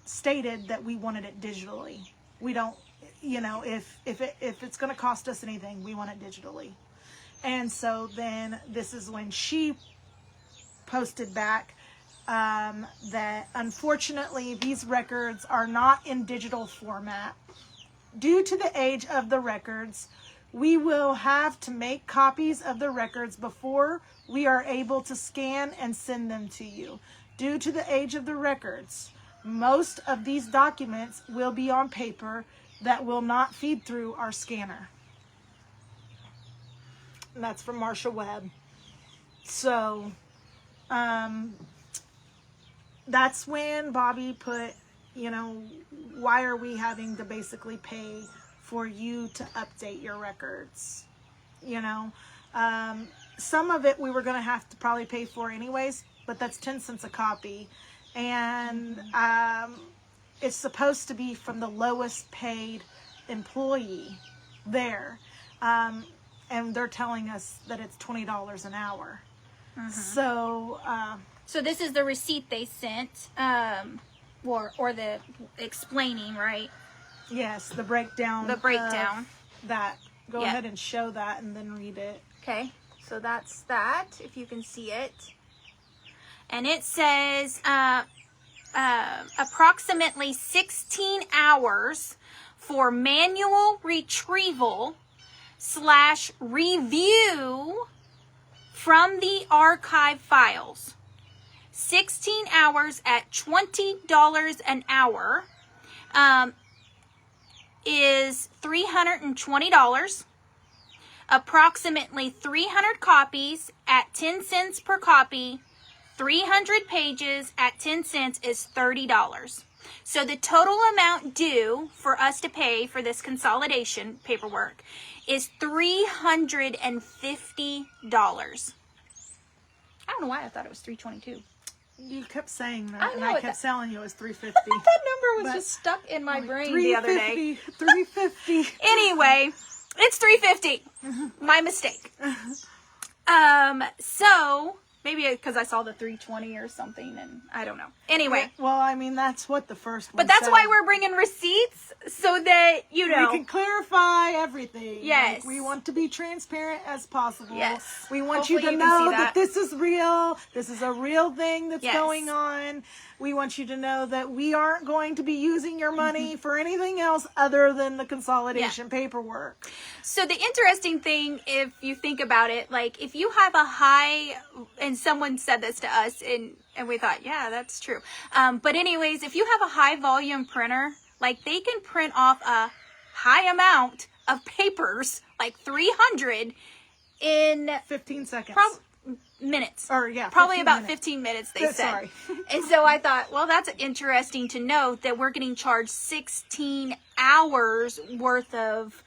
stated that we wanted it digitally. We don't, if it's going to cost us anything, we want it digitally. And so then this is when she posted back that unfortunately these records are not in digital format. Due to the age of the records, we will have to make copies of the records before we are able to scan and send them to you. Due to the age of the records, most of these documents will be on paper that will not feed through our scanner. And that's from Marsha Webb. So, that's when Bobby put, why are we having to basically pay for you to update your records? Some of it we were going to have to probably pay for anyways, but that's 10 cents a copy. And it's supposed to be from the lowest paid employee there. And they're telling us that it's $20 an hour. So this is the receipt they sent, or the explaining, right? Yes, the breakdown. The breakdown. That. Go ahead and show that and then read it. Okay, so that's that, if you can see it. And it says approximately 16 hours for manual retrieval / review from the archive files. 16 hours at $20 an hour is $320. Approximately 300 copies at 10 cents per copy. 300 pages at 10 cents is $30. So the total amount due for us to pay for this consolidation paperwork is $350. I don't know why I thought it was $322. You kept saying that, I and know I kept telling you it was $350. That number was just stuck in my brain the other day. $350. Anyway, it's $350. My mistake. So maybe because I saw the 320 or something, and I don't know. Anyway. Well, I mean, that's what the first one But that's said. why we're bringing receipts, so that, we can clarify everything. Yes. Like, we want to be transparent as possible. Yes. We want Hopefully you to you can know see that that this is real. This is a real thing that's Yes. going on. We want you to know that we aren't going to be using your money for anything else other than the consolidation paperwork. So the interesting thing, if you think about it, like if you have a high, and someone said this to us, and we thought, yeah, that's true. But anyways, if you have a high volume printer, like they can print off a high amount of papers, like 300 in 15 seconds. Minutes. Probably about 15 minutes, they said. Sorry. And so I thought, well, that's interesting to note that we're getting charged 16 hours worth of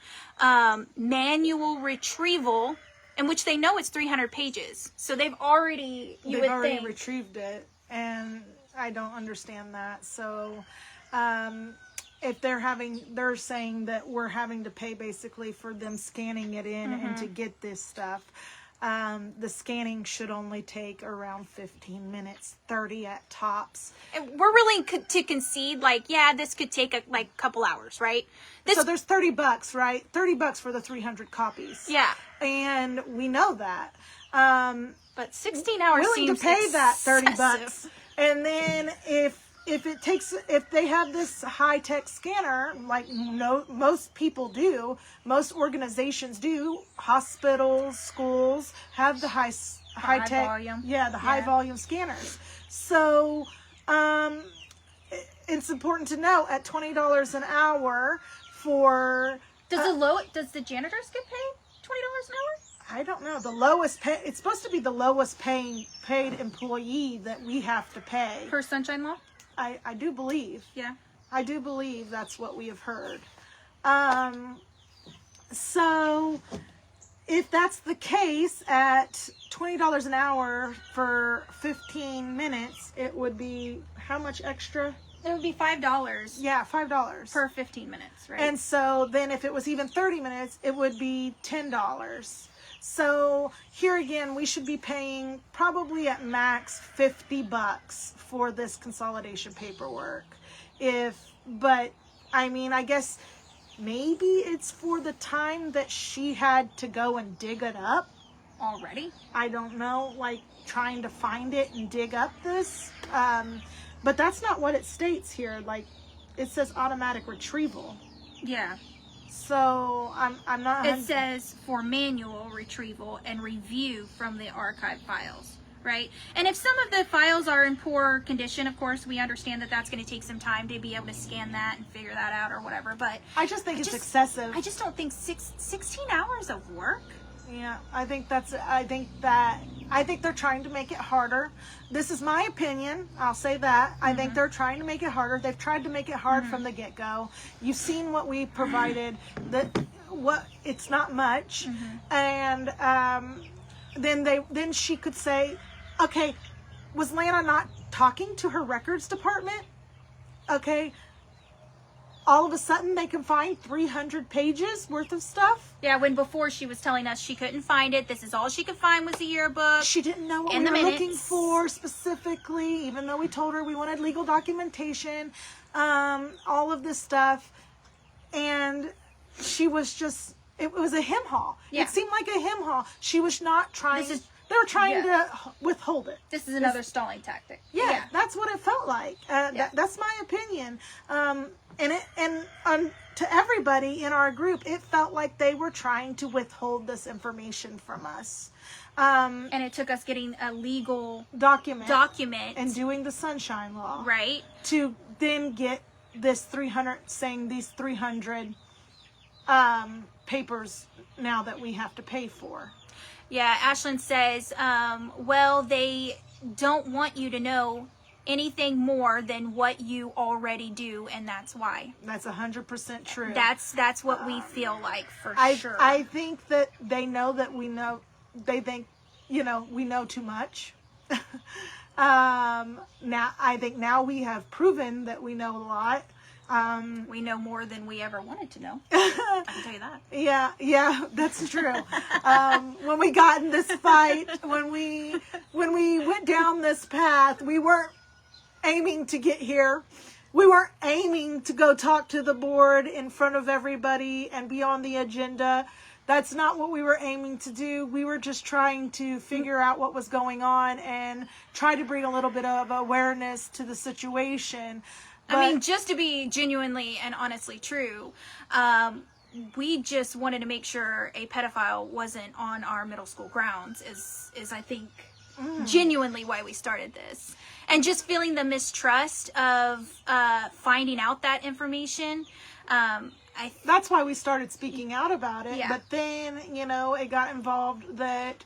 manual retrieval, in which they know it's 300 pages. So they've already, retrieved it, and I don't understand that. So if they're saying that we're having to pay basically for them scanning it in and to get this stuff. The scanning should only take around 15 minutes, 30 at tops. And we're willing to concede, like, yeah, this could take a couple hours, right? So there's $30, right? $30 for the 300 copies. Yeah. And we know that. But 16 hours willing seems to pay that $30. excessive. And then if if they have this high-tech scanner, like most people do, most organizations do, hospitals, schools have the high-tech, volume. high volume scanners. So it's important to know at $20 an hour for does the janitors get paid $20 an hour? I don't know. The lowest pay, it's supposed to be the lowest paid employee that we have to pay. Per Sunshine Law? I do believe. Yeah. I do believe that's what we have heard. So if that's the case, at $20 an hour for 15 minutes, it would be how much extra? It would be $5. Yeah, $5 per 15 minutes, right? And so then if it was even 30 minutes, it would be $10. So here again, we should be paying probably at max $50 for this consolidation paperwork. But I mean, I guess maybe it's for the time that she had to go and dig it up. Already? I don't know, like trying to find it and dig up this. But that's not what it states here. Like, it says automatic retrieval. Yeah. So I'm not. It says for manual retrieval and review from the archive files, right? And if some of the files are in poor condition, of course, we understand that that's going to take some time to be able to scan that and figure that out or whatever. But I just think it's excessive. I just don't think 16 hours of work. Yeah, I think they're trying to make it harder. This is my opinion. I'll say that. I think they're trying to make it harder. They've tried to make it hard from the get-go. You've seen what we provided. It's not much. And then she could say, okay, was Lana not talking to her records department? Okay. All of a sudden they can find 300 pages worth of stuff. Yeah, when before she was telling us she couldn't find it. This is all she could find was the yearbook. She didn't know what we were looking for specifically, even though we told her we wanted legal documentation, all of this stuff. And she was just, it was a hem haul. Yeah. It seemed like a hem haul. She was not trying, they were trying to withhold it. This is another stalling tactic. Yeah, that's what it felt like. That's my opinion. And to everybody in our group, it felt like they were trying to withhold this information from us. And it took us getting a legal document and doing the Sunshine Law, right, to then get this 300 papers now that we have to pay for. Yeah, Ashlyn says, well, they don't want you to know anything more than what you already do, and that's why. That's 100% true. That's what we fil like for sure. I think that they know that we know. They think, we know too much. I think now we have proven that we know a lot. We know more than we ever wanted to know. I can tell you that. Yeah, that's true. When we got in this fight, when we went down this path, we weren't aiming to get here. We weren't aiming to go talk to the board in front of everybody and be on the agenda. That's not what we were aiming to do. We were just trying to figure out what was going on and try to bring a little bit of awareness to the situation. But, I mean, just to be genuinely and honestly true, we just wanted to make sure a pedophile wasn't on our middle school grounds is I think genuinely why we started this. And just feeling the mistrust of finding out that information. That's why we started speaking out about it. Yeah. But then, it got involved that...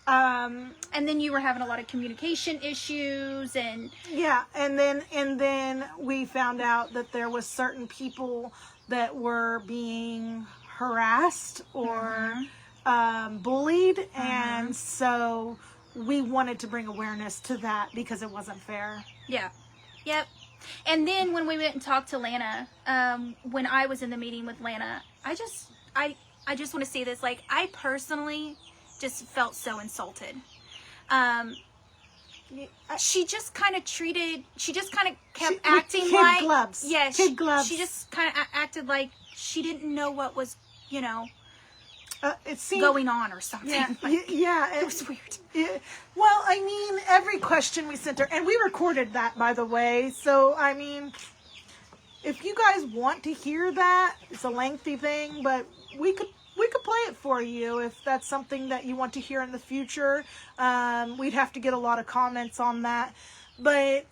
and then you were having a lot of communication issues and... Yeah, and then we found out that there was certain people that were being harassed or bullied. And so... we wanted to bring awareness to that because it wasn't fair. Yeah. Yep. And then when we went and talked to Lana, when I was in the meeting with Lana, I just want to say this, like, I personally just felt so insulted. She just kind of kept acting like... Kid gloves. Yeah. Kid gloves. She just kind of acted like she didn't know what was, it seemed going on or something. Yeah, Like, yeah, it was weird. Well, I mean, every question we sent her, and we recorded that, by the way. So, I mean, if you guys want to hear that, it's a lengthy thing, but we could play it for you if that's something that you want to hear in the future. We'd have to get a lot of comments on that, but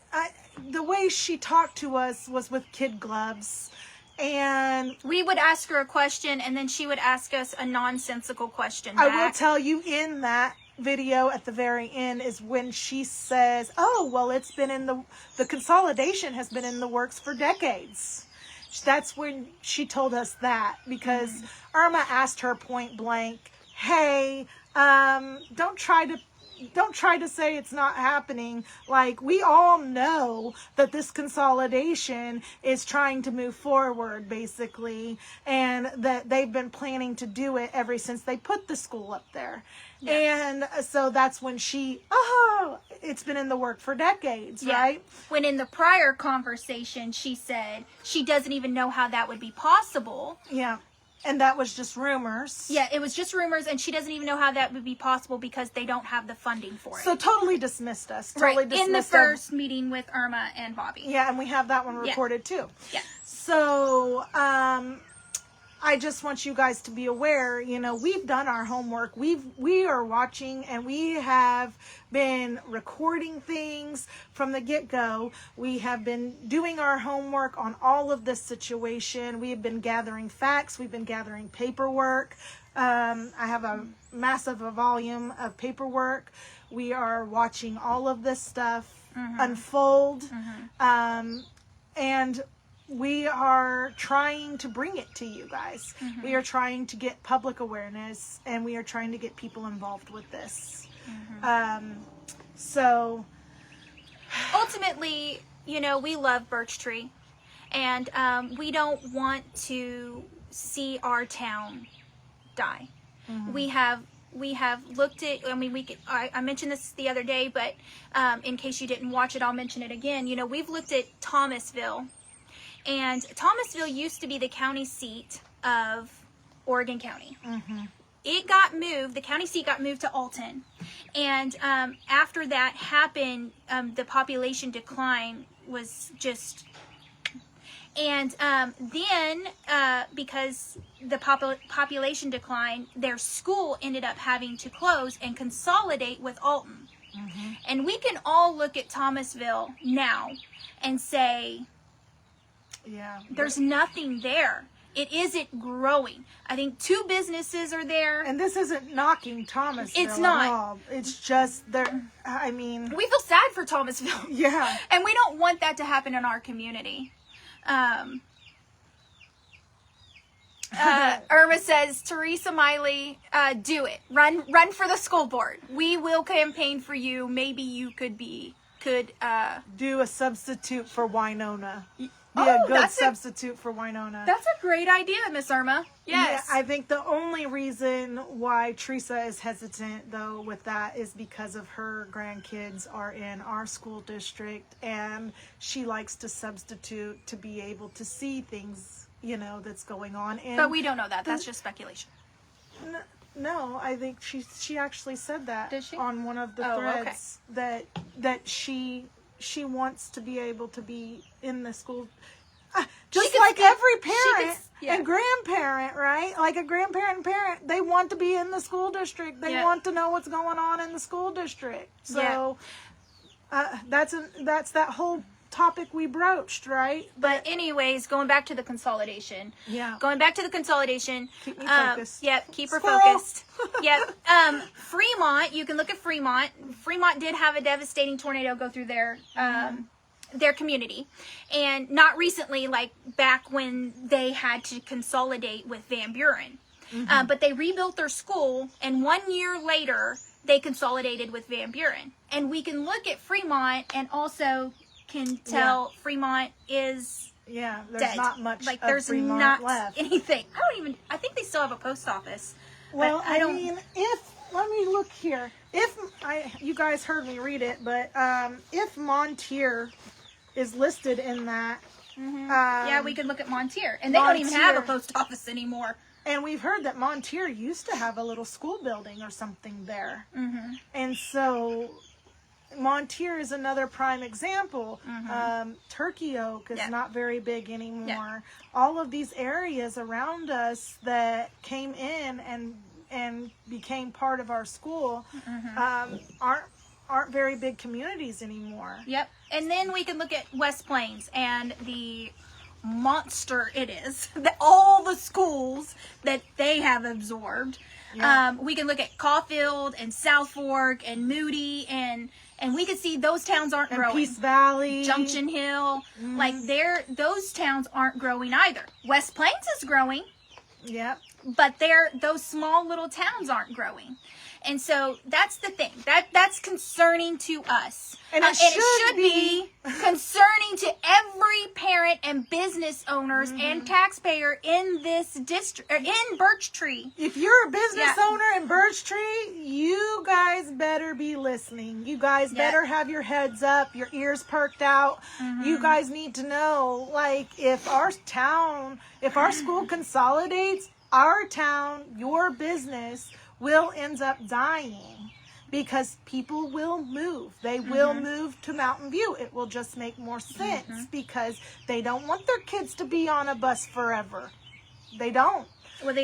the way she talked to us was with kid gloves. And we would ask her a question, and then she would ask us a nonsensical question back. I will tell you, in that video at the very end is when she says, oh, well, it's been in the consolidation has been in the works for decades. That's when she told us that, because Irma asked her point blank, hey, don't try to say it's not happening. Like, we all know that this consolidation is trying to move forward, basically, and that they've been planning to do it ever since they put the school up there. Yeah. And so that's when it's been in the work for decades, right? When in the prior conversation, she said she doesn't even know how that would be possible. Yeah. And that was just rumors. Yeah, it was just rumors, and she doesn't even know how that would be possible because they don't have the funding for it. So totally dismissed us. In the first meeting with Irma and Bobby. Yeah, and we have that one recorded too. Yeah. So, I just want you guys to be aware, we've done our homework. We are watching, and we have been recording things from the get-go. We have been doing our homework on all of this situation. We have been gathering facts. We've been gathering paperwork. I have a massive volume of paperwork. We are watching all of this stuff unfold. And we are trying to bring it to you guys. We are trying to get public awareness, and we are trying to get people involved with this. So ultimately, we love Birch Tree, and we don't want to see our town die. We have looked at, I mentioned this the other day, but in case you didn't watch it, I'll mention it again. We've looked at Thomasville. And Thomasville used to be the county seat of Oregon County. It got moved, the county seat got moved to Alton. And after that happened, the population decline was just... And then, because the population declined, their school ended up having to close and consolidate with Alton. And we can all look at Thomasville now and say... Yeah, there's nothing there. It isn't growing. I think 2 businesses are there. And this isn't knocking Thomasville. It's not. At all. It's just there. I mean, we feel sad for Thomasville. Yeah. And we don't want that to happen in our community. Irma says, Teresa Miley, do it. Run for the school board. We will campaign for you. Maybe you could do a substitute for Winona. Be a good substitute for Winona. That's a great idea, Miss Irma. Yes. Yeah, I think the only reason why Teresa is hesitant, though, with that is because of her grandkids are in our school district, and she likes to substitute to be able to see things, that's going on. But we don't know that. That's just speculation. No, I think she actually said that. Did she? On one of the threads that she wants to be able to be in the school, just like every parent and grandparent, right? Like a grandparent and parent, they want to be in the school district. They want to know what's going on in the school district. So that's that whole topic we broached, right? But anyways, going back to the consolidation. Yeah. Going back to the consolidation. Keep me focused. Yep, keep her focused. Yep. Fremont, you can look at Fremont. Fremont did have a devastating tornado go through their community. And not recently, like back when they had to consolidate with Van Buren. But they rebuilt their school, and 1 year later, they consolidated with Van Buren. And we can look at Fremont and also can tell Fremont is there's dead. not much like of there's Fremont not left. anything. I think they still have a post office. Well, I mean, let me look here. You guys heard me read it, but if Montier is listed in that, we can look at Montier, and they don't even have a post office anymore. And we've heard that Montier used to have a little school building or something there. Mm-hmm. And so Montier is another prime example. Turkey Oak is not very big anymore. Yeah. All of these areas around us that came in and became part of our school aren't very big communities anymore. Yep. And then we can look at West Plains and the monster it is. All the schools that they have absorbed. Yeah. We can look at Caulfield and South Fork and Moody and we can see those towns aren't growing. Peace Valley, Junction Hill, like those towns aren't growing either. West Plains is growing. Yep. But those small little towns aren't growing. And so that's the thing. That's concerning to us. And it should be concerning to every parent and business owners and taxpayer in this district, or in Birch Tree. If you're a business owner in Birch Tree, you guys better be listening. You guys better have your heads up, your ears perked out. You guys need to know, like, if our school consolidates, our town, your business will end up dying because people will move. They will move to Mountain View. It will just make more sense because they don't want their kids to be on a bus forever. They don't. Well,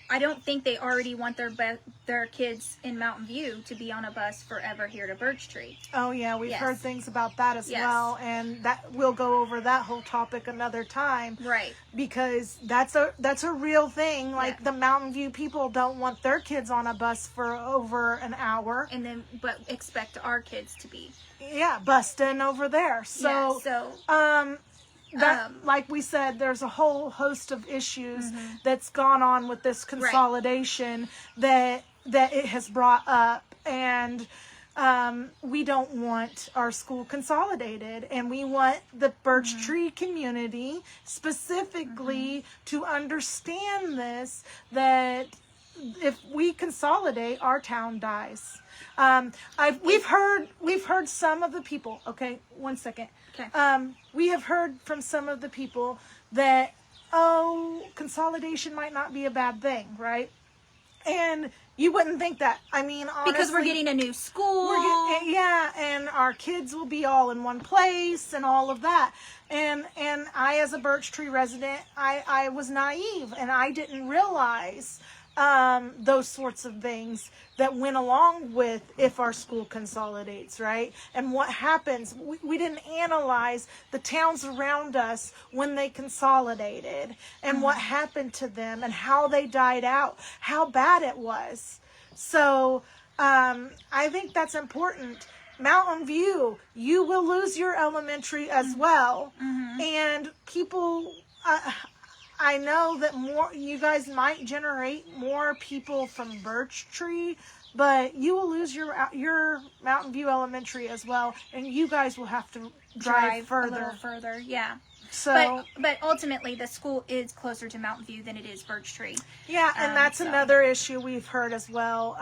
I don't think they already want their kids in Mountain View to be on a bus forever here to Birch Tree. Oh yeah, we've heard things about that as well, and that we'll go over that whole topic another time. Right. Because that's a real thing. Like the Mountain View people don't want their kids on a bus for over an hour, but expect our kids to be. Yeah, busting over there. So like we said, there's a whole host of issues that's gone on with this consolidation that it has brought up, and we don't want our school consolidated, and we want the Birch Tree community specifically to understand this, that if we consolidate, our town dies. We've heard some of the people. Okay, one second. Okay. We have heard from some of the people that consolidation might not be a bad thing, right? And you wouldn't think that. I mean, honestly, because we're getting a new school. And our kids will be all in one place and all of that. And I, as a Birch Tree resident, I was naive and I didn't realize those sorts of things that went along with if our school consolidates, right? And what happens, we didn't analyze the towns around us when they consolidated and what happened to them and how they died out, how bad it was. So I think that's important. Mountain View, you will lose your elementary as well. And people... I know that you guys might generate more people from Birch Tree, but you will lose your Mountain View Elementary as well, and you guys will have to drive further. A little further, yeah. So, but ultimately, the school is closer to Mountain View than it is Birch Tree. Yeah, and that's another issue we've heard as well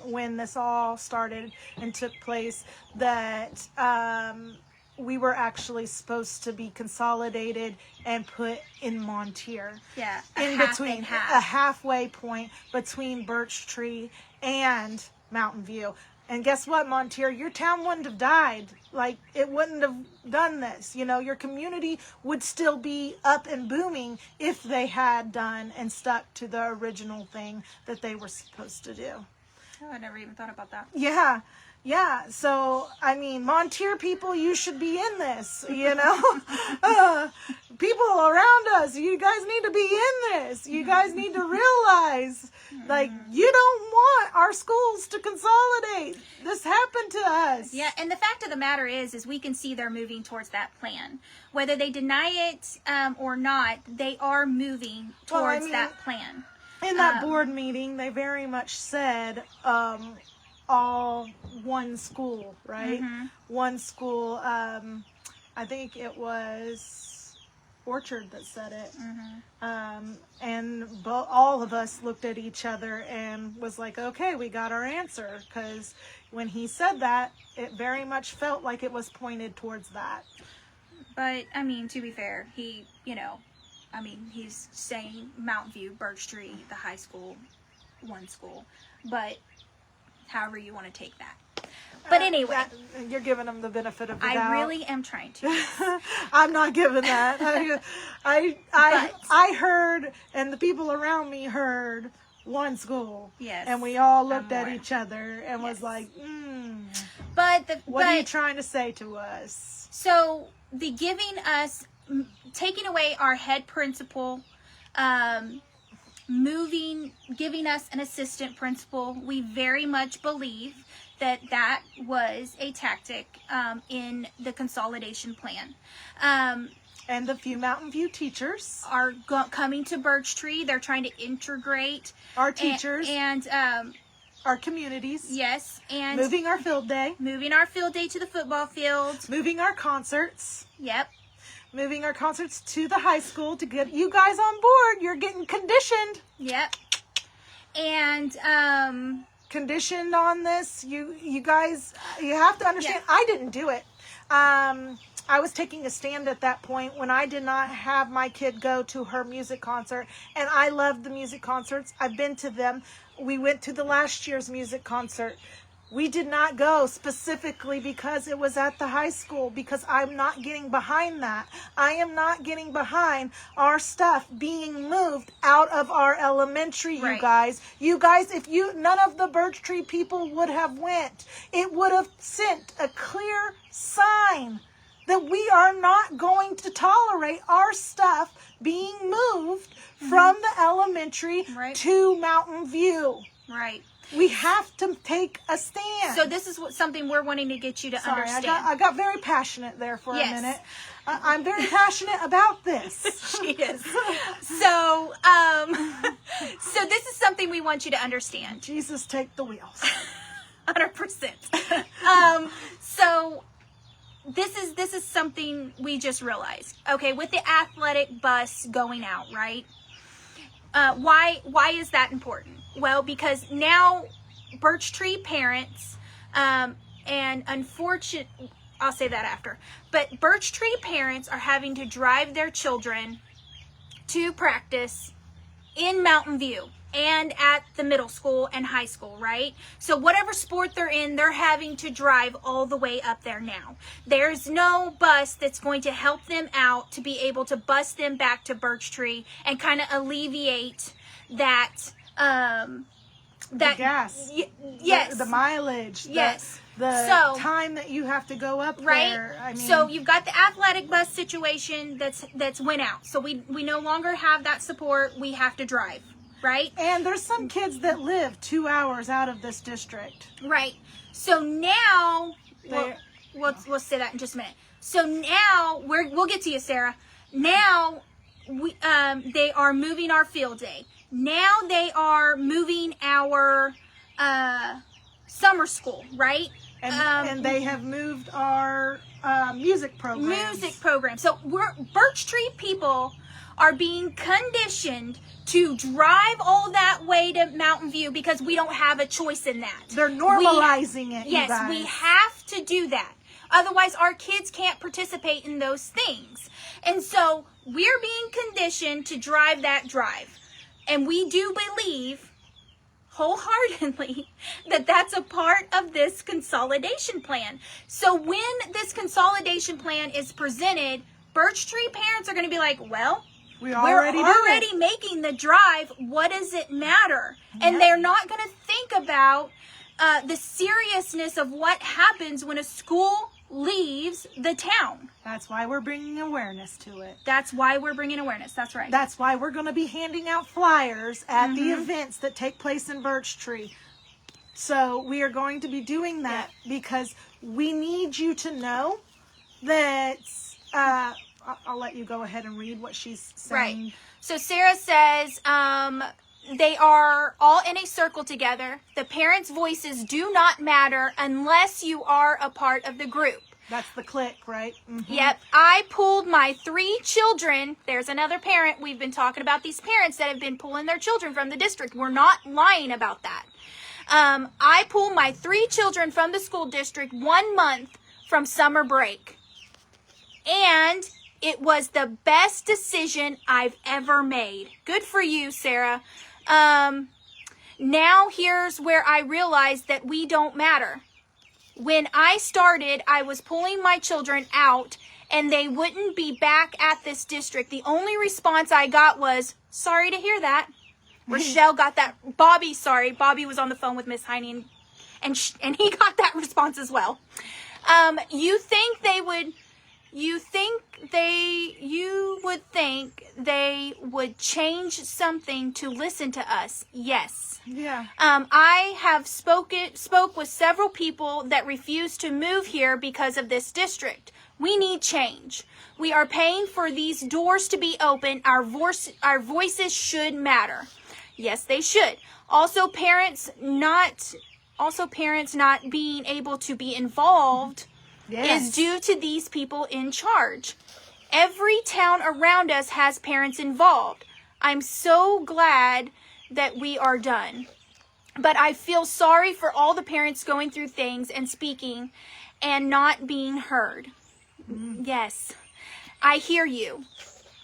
when this all started and took place, that we were actually supposed to be consolidated and put in Montier. Yeah, in between, a halfway point between Birch Tree and Mountain View. And guess what, Montier? Your town wouldn't have died. Like, it wouldn't have done this. You know, your community would still be up and booming if they had done and stuck to the original thing that they were supposed to do. Oh, I never even thought about that. Yeah. Yeah, so, I mean, Montier people, you should be in this, you know? People around us, you guys need to be in this. You guys need to realize, like, you don't want our schools to consolidate. This happened to us. Yeah, and the fact of the matter is we can see they're moving towards that plan. Whether they deny it or not, they are moving towards that plan. In that board meeting, they very much said... all one school, right? One school. I think it was Orchard that said it. And all of us looked at each other and was like, okay, we got our answer. Because when he said that, it very much felt like it was pointed towards that. But, I mean, to be fair, he, I mean, he's saying Mountain View, Birch Tree, the high school, one school. But however you want to take that. But anyway. You're giving them the benefit of the doubt. I really am trying to. I'm not giving that. I heard, and the people around me heard, one school. Yes. And we all looked at each other and was like, what are you trying to say to us? So the giving us, taking away our head principal, giving us an assistant principal, we very much believe that was a tactic in the consolidation plan. And the few Mountain View teachers are coming to Birch Tree. They're trying to integrate our teachers and our communities. Yes, and moving our field day to the football field. Moving our concerts. Yep. Moving our concerts to the high school to get you guys on board. You're getting conditioned. Yep. And conditioned on this. You guys, you have to understand. Yeah. I didn't do it. I was taking a stand at that point when I did not have my kid go to her music concert, and I loved the music concerts. I've been to them. We went to the last year's music concert. We did not go specifically because it was at the high school, because I'm not getting behind that. I am not getting behind our stuff being moved out of our elementary, Right. you guys. You guys, if none of the Birch Tree people would have went, it would have sent a clear sign that we are not going to tolerate our stuff being moved from the elementary Right. to Mountain View. right. We have to take a stand. So this is something we're wanting to get you to understand. I got very passionate there for Yes. a minute. I'm very passionate about this. She is. So, so this is something we want you to understand. Jesus, take the wheels. 100%. So this is something we just realized. Okay, with the athletic bus going out, right? Why is that important? Well, because now Birch Tree parents, and unfortunately, I'll say that after, but Birch Tree parents are having to drive their children to practice in Mountain View and at the middle school and high school, right? So whatever sport they're in, they're having to drive all the way up there now. There's no bus that's going to help them out to be able to bus them back to Birch Tree and kind of alleviate that, The gas. Yes. The mileage. Yes. The time that you have to go up right? there. I mean, so you've got the athletic bus situation that's went out. So we no longer have that support. We have to drive, right? and there's some kids that live 2 hours out of this district. Right. So now we'll say that in just a minute. So now we'll get to you, Sarah. Now they are moving our field day. Now they are moving our summer school, right? And they have moved our music program. So Birch Tree people are being conditioned to drive all that way to Mountain View because we don't have a choice in that. They're normalizing it, you Yes, guys. we have to do that. Otherwise, our kids can't participate in those things. And so we're being conditioned to drive that drive. And we do believe wholeheartedly that that's a part of this consolidation plan. So when this consolidation plan is presented, Birch Tree parents are going to be like, well, we're already making the drive. What does it matter? And they're not going to think about the seriousness of what happens when a school leaves the town. That's why we're bringing awareness to it. That's why we're bringing awareness. That's right. That's why we're going to be handing out flyers at the events that take place in Birch Tree. So we are going to be doing that because we need you to know that... I'll let you go ahead and read what she's saying. Right. So Sarah says they are all in a circle together. The parents' voices do not matter unless you are a part of the group. That's the click, right? Mm-hmm. Yep. I pulled my 3 children. There's another parent. We've been talking about these parents that have been pulling their children from the district. We're not lying about that. I pulled my 3 children from the school district 1 month from summer break. And It was the best decision I've ever made. Good for you, Sarah. Now here's where I realized that we don't matter. When I started, I was pulling my children out and they wouldn't be back at this district. The only response I got was, sorry to hear that. Rochelle got that. Bobby was on the phone with Miss Heine and he got that response as well. You would think they would change something to listen to us. Yes. Yeah. I have spoke with several people that refuse to move here because of this district. We need change. We are paying for these doors to be open. Our voices should matter. Yes, they should. Also, parents not being able to be involved is due to these people in charge. Every town around us has parents involved. I'm so glad that we are done. But I feel sorry for all the parents going through things and speaking and not being heard. Yes, I hear you.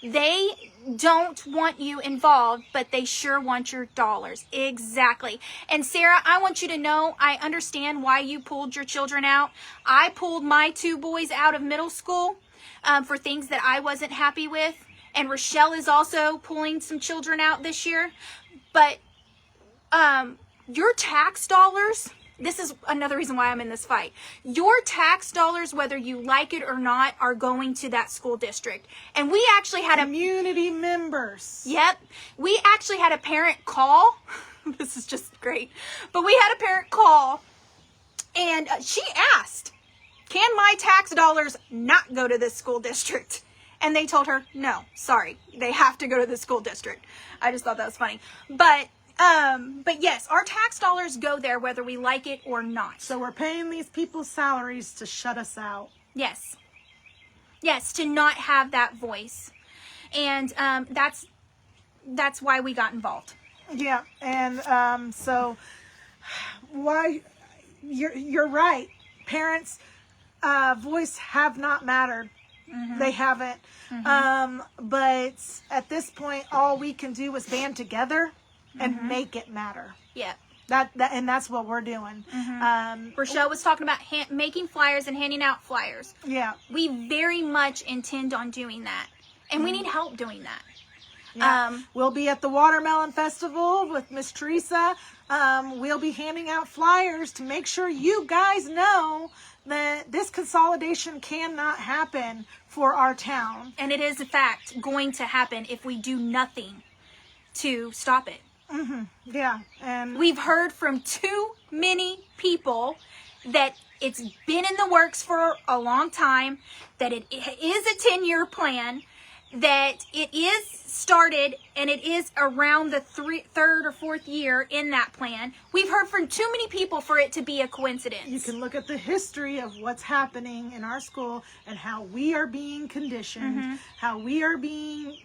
They don't want you involved, but they sure want your dollars. Exactly. And Sarah, I want you to know, I understand why you pulled your children out. I pulled my 2 boys out of middle school for things that I wasn't happy with. And Rochelle is also pulling some children out this year. But your tax dollars, this is another reason why I'm in this fight. Your tax dollars, whether you like it or not, are going to that school district. And we actually had community members. Yep. We actually had a parent call. This is just great. But we had a parent call and she asked, can my tax dollars not go to this school district? And they told her, no, sorry, they have to go to the school district. I just thought that was funny. But yes, our tax dollars go there whether we like it or not. So we're paying these people's salaries to shut us out. Yes. Yes, to not have that voice. And that's why we got involved. Yeah, and so why you're right. Parents' voice have not mattered. Mm-hmm. They haven't. Mm-hmm. But at this point, all we can do is band together and make it matter. Yeah. And that's what we're doing. Mm-hmm. Rochelle was talking about making flyers and handing out flyers. Yeah. We very much intend on doing that. And we need help doing that. Yeah. We'll be at the Watermelon Festival with Miss Teresa. We'll be handing out flyers to make sure you guys know that this consolidation cannot happen for our town. And it is, in fact, going to happen if we do nothing to stop it. Mm-hmm. Yeah. And we've heard from too many people that it's been in the works for a long time, that it is a 10-year plan, that it is started and it is around the third or fourth year in that plan. We've heard from too many people for it to be a coincidence. You can look at the history of what's happening in our school and how we are being conditioned, how we are being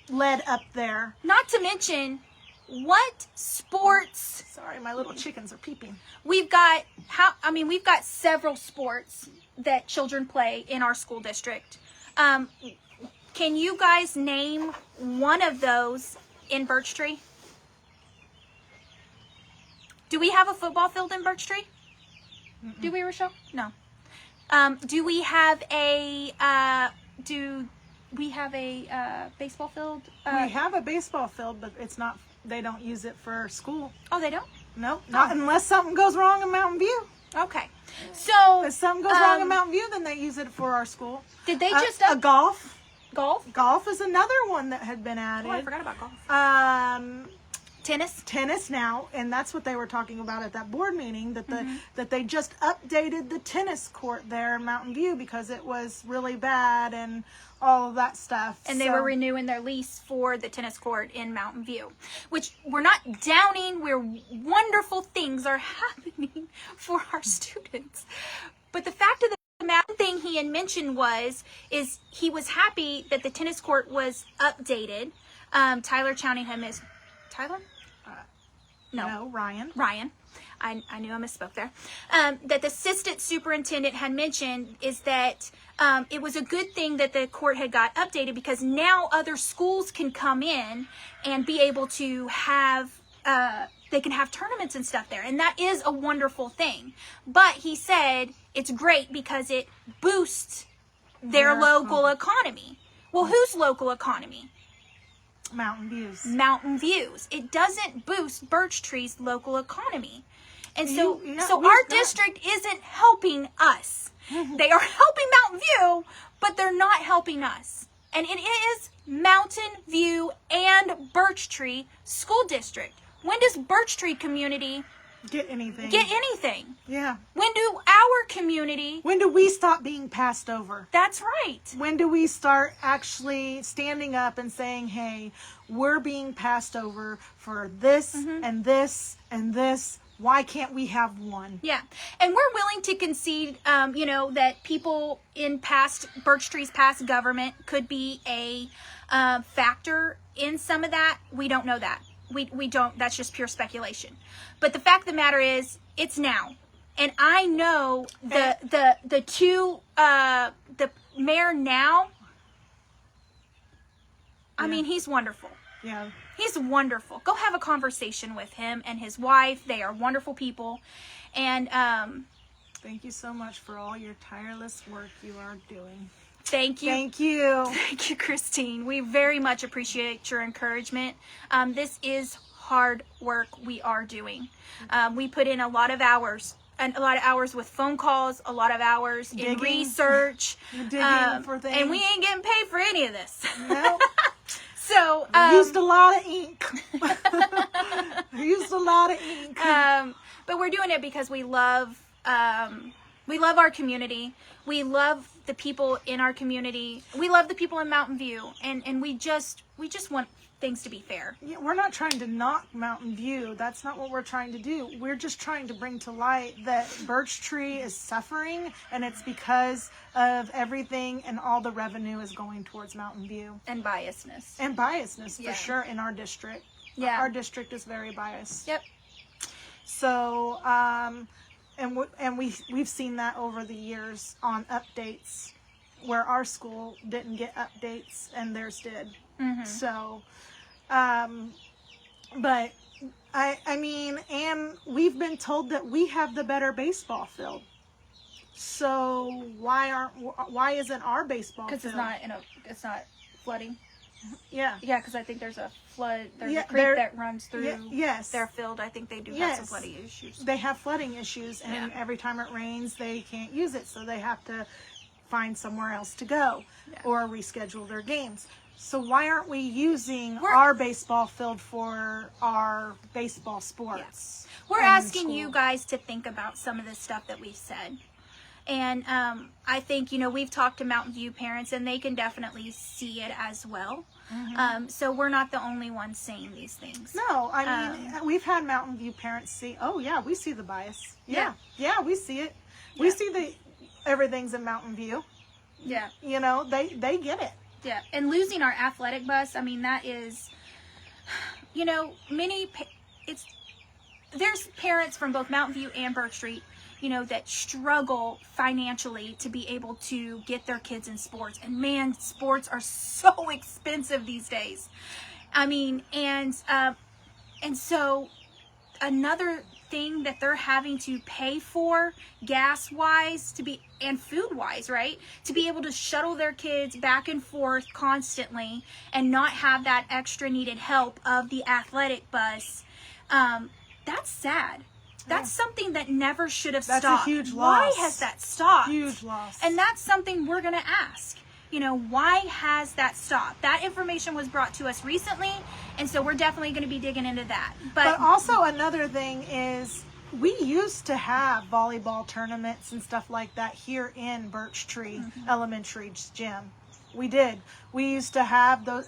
led up there. Not to mention what sports. Sorry, my little chickens are peeping. We've got several sports that children play in our school district. Can you guys name one of those in Birch Tree? Do we have a football field in Birch Tree? Mm-mm. Do we, Rochelle? No. Do we have a baseball field? We have a baseball field, but it's not. They don't use it for school. Oh, they don't? No, not unless something goes wrong in Mountain View. Okay. So if something goes wrong in Mountain View, then they use it for our school. Did they just a golf? Golf is another one that had been added. Oh, I forgot about golf. Tennis now, and that's what they were talking about at that board meeting, that they just updated the tennis court there in Mountain View because it was really bad and all of that stuff. And they were renewing their lease for the tennis court in Mountain View, which we're not downing, where wonderful things are happening for our students. But the fact of the matter thing he had mentioned is he was happy that the tennis court was updated. Tyler Chowningham is Tyler? No, Ryan. I knew I misspoke there, that the assistant superintendent had mentioned is that it was a good thing that the court had got updated, because now other schools can come in and be able to have, they can have tournaments and stuff there. And that is a wonderful thing. But he said it's great because it boosts their local economy. Well, whose local economy? Mountain View's. Mountain View's. It doesn't boost Birch Tree's local economy. And so, so our district isn't helping us. They are helping Mountain View, but they're not helping us. And it is Mountain View and Birch Tree School District. When does Birch Tree community get anything? Yeah. When do our community... When do we stop being passed over? That's right. When do we start actually standing up and saying, hey, we're being passed over for this and this and this. Why can't we have one? Yeah. And we're willing to concede, that people in Birch Tree's past government could be a factor in some of that. We don't know that. We don't. That's just pure speculation. But the fact of the matter is, it's now. And I know the mayor now, I mean, he's wonderful. Yeah. He's wonderful. Go have a conversation with him and his wife. They are wonderful people. And thank you so much for all your tireless work you are doing. Thank you. Thank you. Thank you, Christine. We very much appreciate your encouragement. This is hard work we are doing. We put in a lot of hours. And a lot of hours with phone calls, a lot of hours in research. Digging for things. And we ain't getting paid for any of this. No. So used a lot of ink. Used a lot of ink. But we're doing it because we love our community. We love the people in our community. We love the people in Mountain View, and we just want things to be fair. Yeah, we're not trying to knock Mountain View. That's not what we're trying to do. We're just trying to bring to light that Birch Tree is suffering, and it's because of everything, and all the revenue is going towards Mountain View. And biasness. And biasness, for sure, in our district. Yeah. Our district is very biased. Yep. So, and we've seen that over the years on updates, where our school didn't get updates and theirs did. Mm-hmm. So, but I mean, and we've been told that we have the better baseball field. So why isn't our baseball field? Because it's not flooding. Yeah. Yeah, because I think there's a flood. There's a creek that runs through their field. I think they do have some flooding issues. They have flooding issues, and every time it rains, they can't use it, so they have to find somewhere else to go or reschedule their games. So why aren't we using our baseball field for our baseball sports? Yeah. We're asking you guys to think about some of the stuff that we've said. And I think, we've talked to Mountain View parents, and they can definitely see it as well. Mm-hmm. So we're not the only ones saying these things. No, I mean, we've had Mountain View parents see, oh, yeah, we see the bias. Yeah, we see it. Yeah. We see everything's in Mountain View. Yeah. They get it. Yeah, and losing our athletic bus, I mean, that is, there's parents from both Mountain View and Birch Street, that struggle financially to be able to get their kids in sports. And man, sports are so expensive these days. I mean, and so another thing that they're having to pay for gas-wise and food-wise, right? To be able to shuttle their kids back and forth constantly and not have that extra needed help of the athletic bus. That's sad. That's something that never should have stopped. That's a huge loss. Why has that stopped? Huge loss. And that's something we're going to ask. Why has that stopped? That information was brought to us recently, and so we're definitely going to be digging into that. But also another thing is, we used to have volleyball tournaments and stuff like that here in Birch Tree Elementary Gym. We did. We used to have those.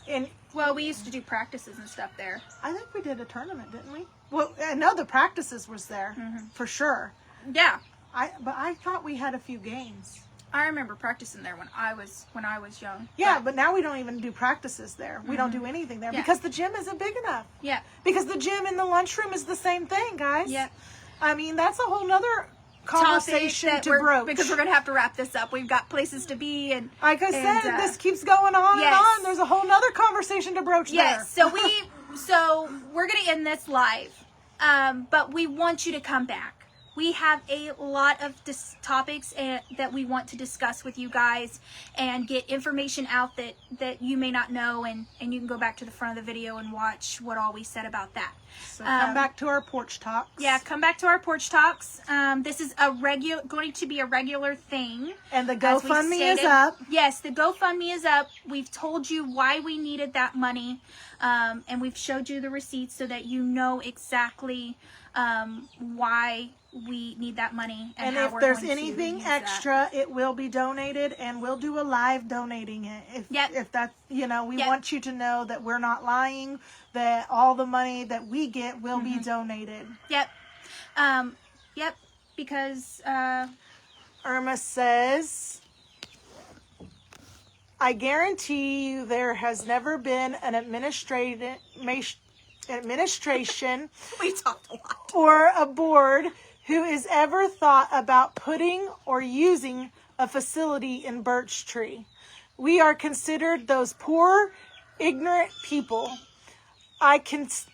Well, we used to do practices and stuff there. I think we did a tournament, didn't we? Well, I know the practices was there for sure. Yeah. But I thought we had a few games. I remember practicing there when I was young. Yeah, but now we don't even do practices there. We don't do anything there because the gym isn't big enough. Yeah. Because the gym and the lunchroom is the same thing, guys. Yeah. I mean, that's a whole nother conversation to broach. Because we're going to have to wrap this up. We've got places to be. And like I said, this keeps going on and on. There's a whole nother conversation to broach there. Yes, so we're going to end this live. But we want you to come back. We have a lot of topics that we want to discuss with you guys and get information out that you may not know, and you can go back to the front of the video and watch what all we said about that. So come back to our porch talks. Yeah, come back to our porch talks. This is going to be a regular thing. And the GoFundMe is up. Yes, the GoFundMe is up. We've told you why we needed that money, and we've showed you the receipts so that you know exactly why we need that money. And if there's anything extra, it will be donated, and we'll do a live donating it. If that's, we want you to know that we're not lying, that all the money that we get will be donated. Yep. Because Irma says, I guarantee you there has never been an administration we talked a lot, or a board who has ever thought about putting or using a facility in Birch Tree. We are considered those poor, ignorant people. I can stand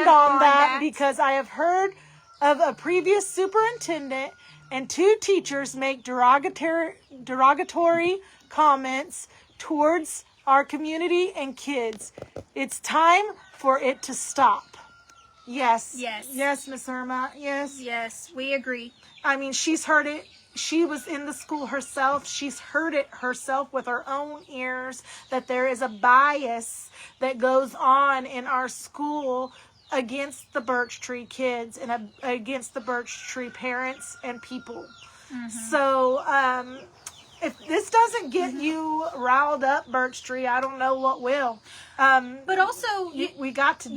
on that because I have heard of a previous superintendent and 2 teachers make derogatory comments towards our community and kids. It's time for it to stop. Yes. Yes, Miss Irma. Yes. Yes, we agree. I mean, she's heard it. She was in the school herself. She's heard it herself with her own ears that there is a bias that goes on in our school against the Birch Tree kids and against the Birch Tree parents and people. So, if this doesn't get you riled up, Birch Tree, I don't know what will. But also, we got to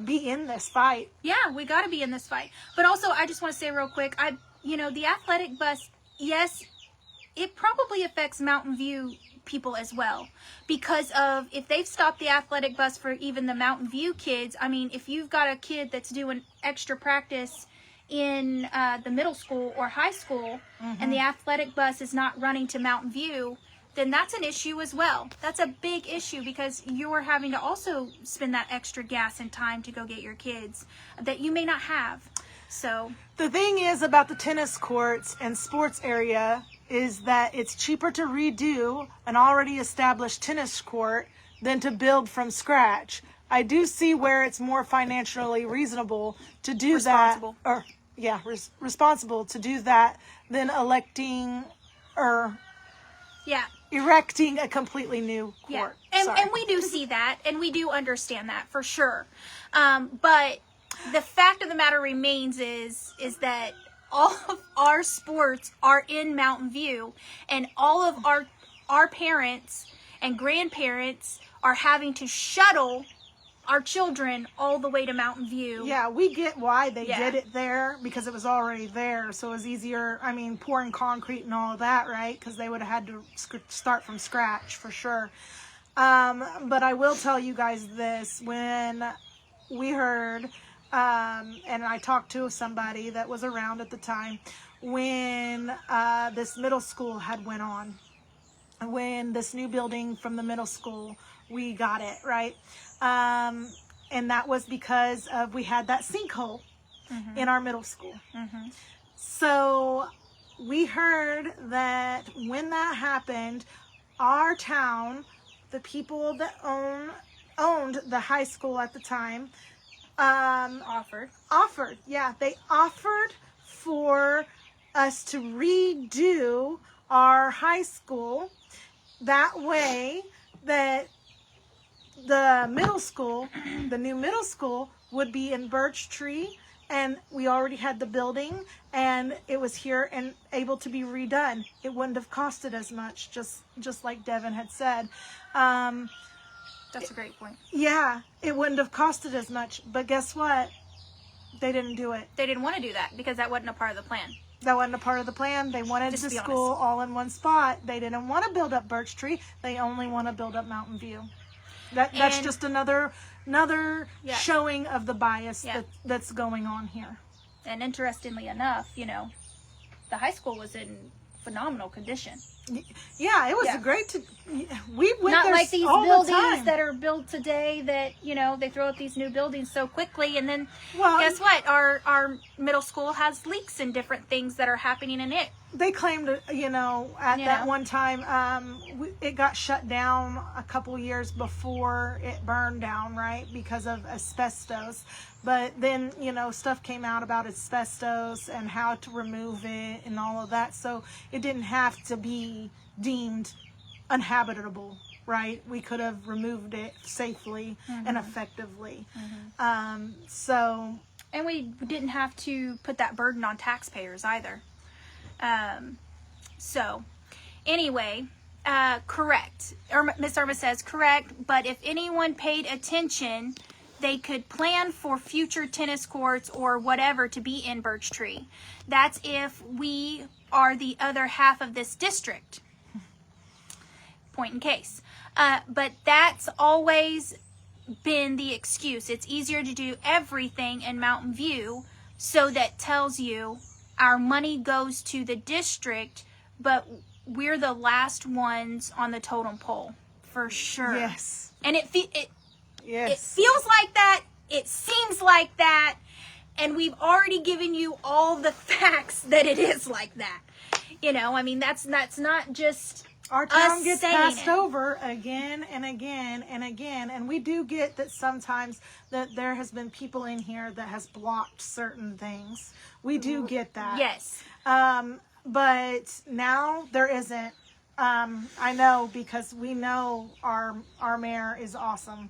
be in this fight. Yeah, we got to be in this fight. But also, I just want to say real quick, the athletic bus, yes, it probably affects Mountain View people as well. Because of, if they've stopped the athletic bus for even the Mountain View kids, I mean, if you've got a kid that's doing extra practice in the middle school or high school, and the athletic bus is not running to Mountain View, then that's an issue as well. That's a big issue because you're having to also spend that extra gas and time to go get your kids that you may not have. So the thing is about the tennis courts and sports area is that it's cheaper to redo an already established tennis court than to build from scratch. I do see where it's more financially reasonable to do responsible to do that than erecting a completely new court. And we do see that, and we do understand that for sure. But the fact of the matter remains is that all of our sports are in Mountain View, and all of our parents and grandparents are having to shuttle our children all the way to Mountain View. Yeah, we get why they did it there, because it was already there, so it was easier. I mean, pouring concrete and all of that, right? Because they would have had to start from scratch for sure. But I will tell you guys this: when we heard, and I talked to somebody that was around at the time, when this middle school had went on, when this new building from the middle school, we got it, right? And that was because we had that sinkhole in our middle school. So we heard that when that happened, our town, the people that owned the high school at the time, they offered for us to redo our high school that way that the middle school, the new middle school, would be in Birch Tree, and we already had the building, and it was here and able to be redone. It wouldn't have costed as much, just like Devin had said. That's a great point. Yeah, it wouldn't have costed as much, but guess what? They didn't do it. They didn't want to do that because that wasn't a part of the plan. That wasn't a part of the plan. They wanted the school all in one spot. They didn't want to build up Birch Tree. They only want to build up Mountain View. That's And- just another Yeah. showing of the bias Yeah. that's going on here. And interestingly enough, the high school was in phenomenal condition. Yeah, it was Yeah. great to. We went Not there like these all the buildings time. that are built today that, they throw up these new buildings so quickly. And then Well, guess what? Our middle school has leaks and different things that are happening in it. They claimed, at that one time, it got shut down a couple years before it burned down, right? Because of asbestos. But then, stuff came out about asbestos and how to remove it and all of that. So it didn't have to be deemed uninhabitable, right? We could have removed it safely and effectively. So. And we didn't have to put that burden on taxpayers either. So, anyway, correct. Miss Irma says correct, but if anyone paid attention, they could plan for future tennis courts or whatever to be in Birch Tree. That's if we are the other half of this district. Point in case. But that's always been the excuse. It's easier to do everything in Mountain View, so that tells you our money goes to the district, but we're the last ones on the totem pole, for sure. Yes. And it Yes. feels like that. It seems like that. And we've already given you all the facts that it is like that. That's not just Our town us gets saying passed it. over again and again and again, and we do get that sometimes that there has been people in here that has blocked certain things. We do get that. Yes. But now there isn't. I know, because we know our mayor is awesome,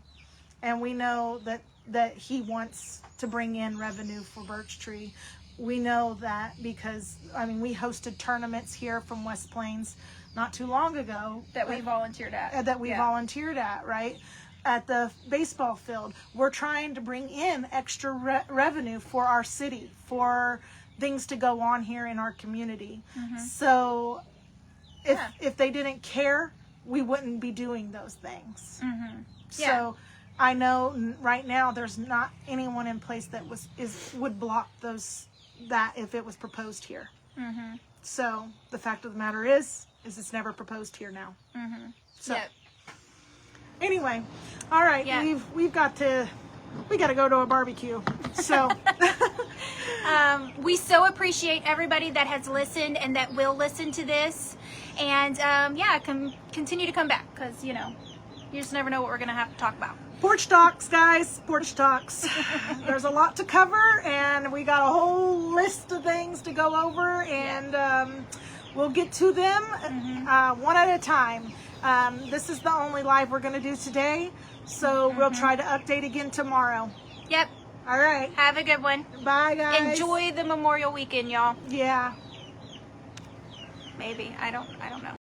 and we know that he wants to bring in revenue for Birch Tree. We know that because we hosted tournaments here from West Plains not too long ago That we volunteered at. volunteered at, right? At the baseball field. We're trying to bring in extra revenue for our city, for things to go on here in our community. So if they didn't care, we wouldn't be doing those things. So I know right now there's not anyone in place that would block that if it was proposed here. So the fact of the matter is it's never proposed here now. So anyway, all right, Yeah. we got to go to a barbecue. So We so appreciate everybody that has listened and that will listen to this. And continue to come back, because you just never know what we're going to have to talk about. Porch Talks, guys. Porch Talks. There's a lot to cover, and we got a whole list of things to go over, and we'll get to them one at a time. This is the only live we're going to do today, so we'll try to update again tomorrow. Yep. All right. Have a good one. Bye, guys. Enjoy the Memorial Weekend, y'all. Yeah. Maybe. I don't know.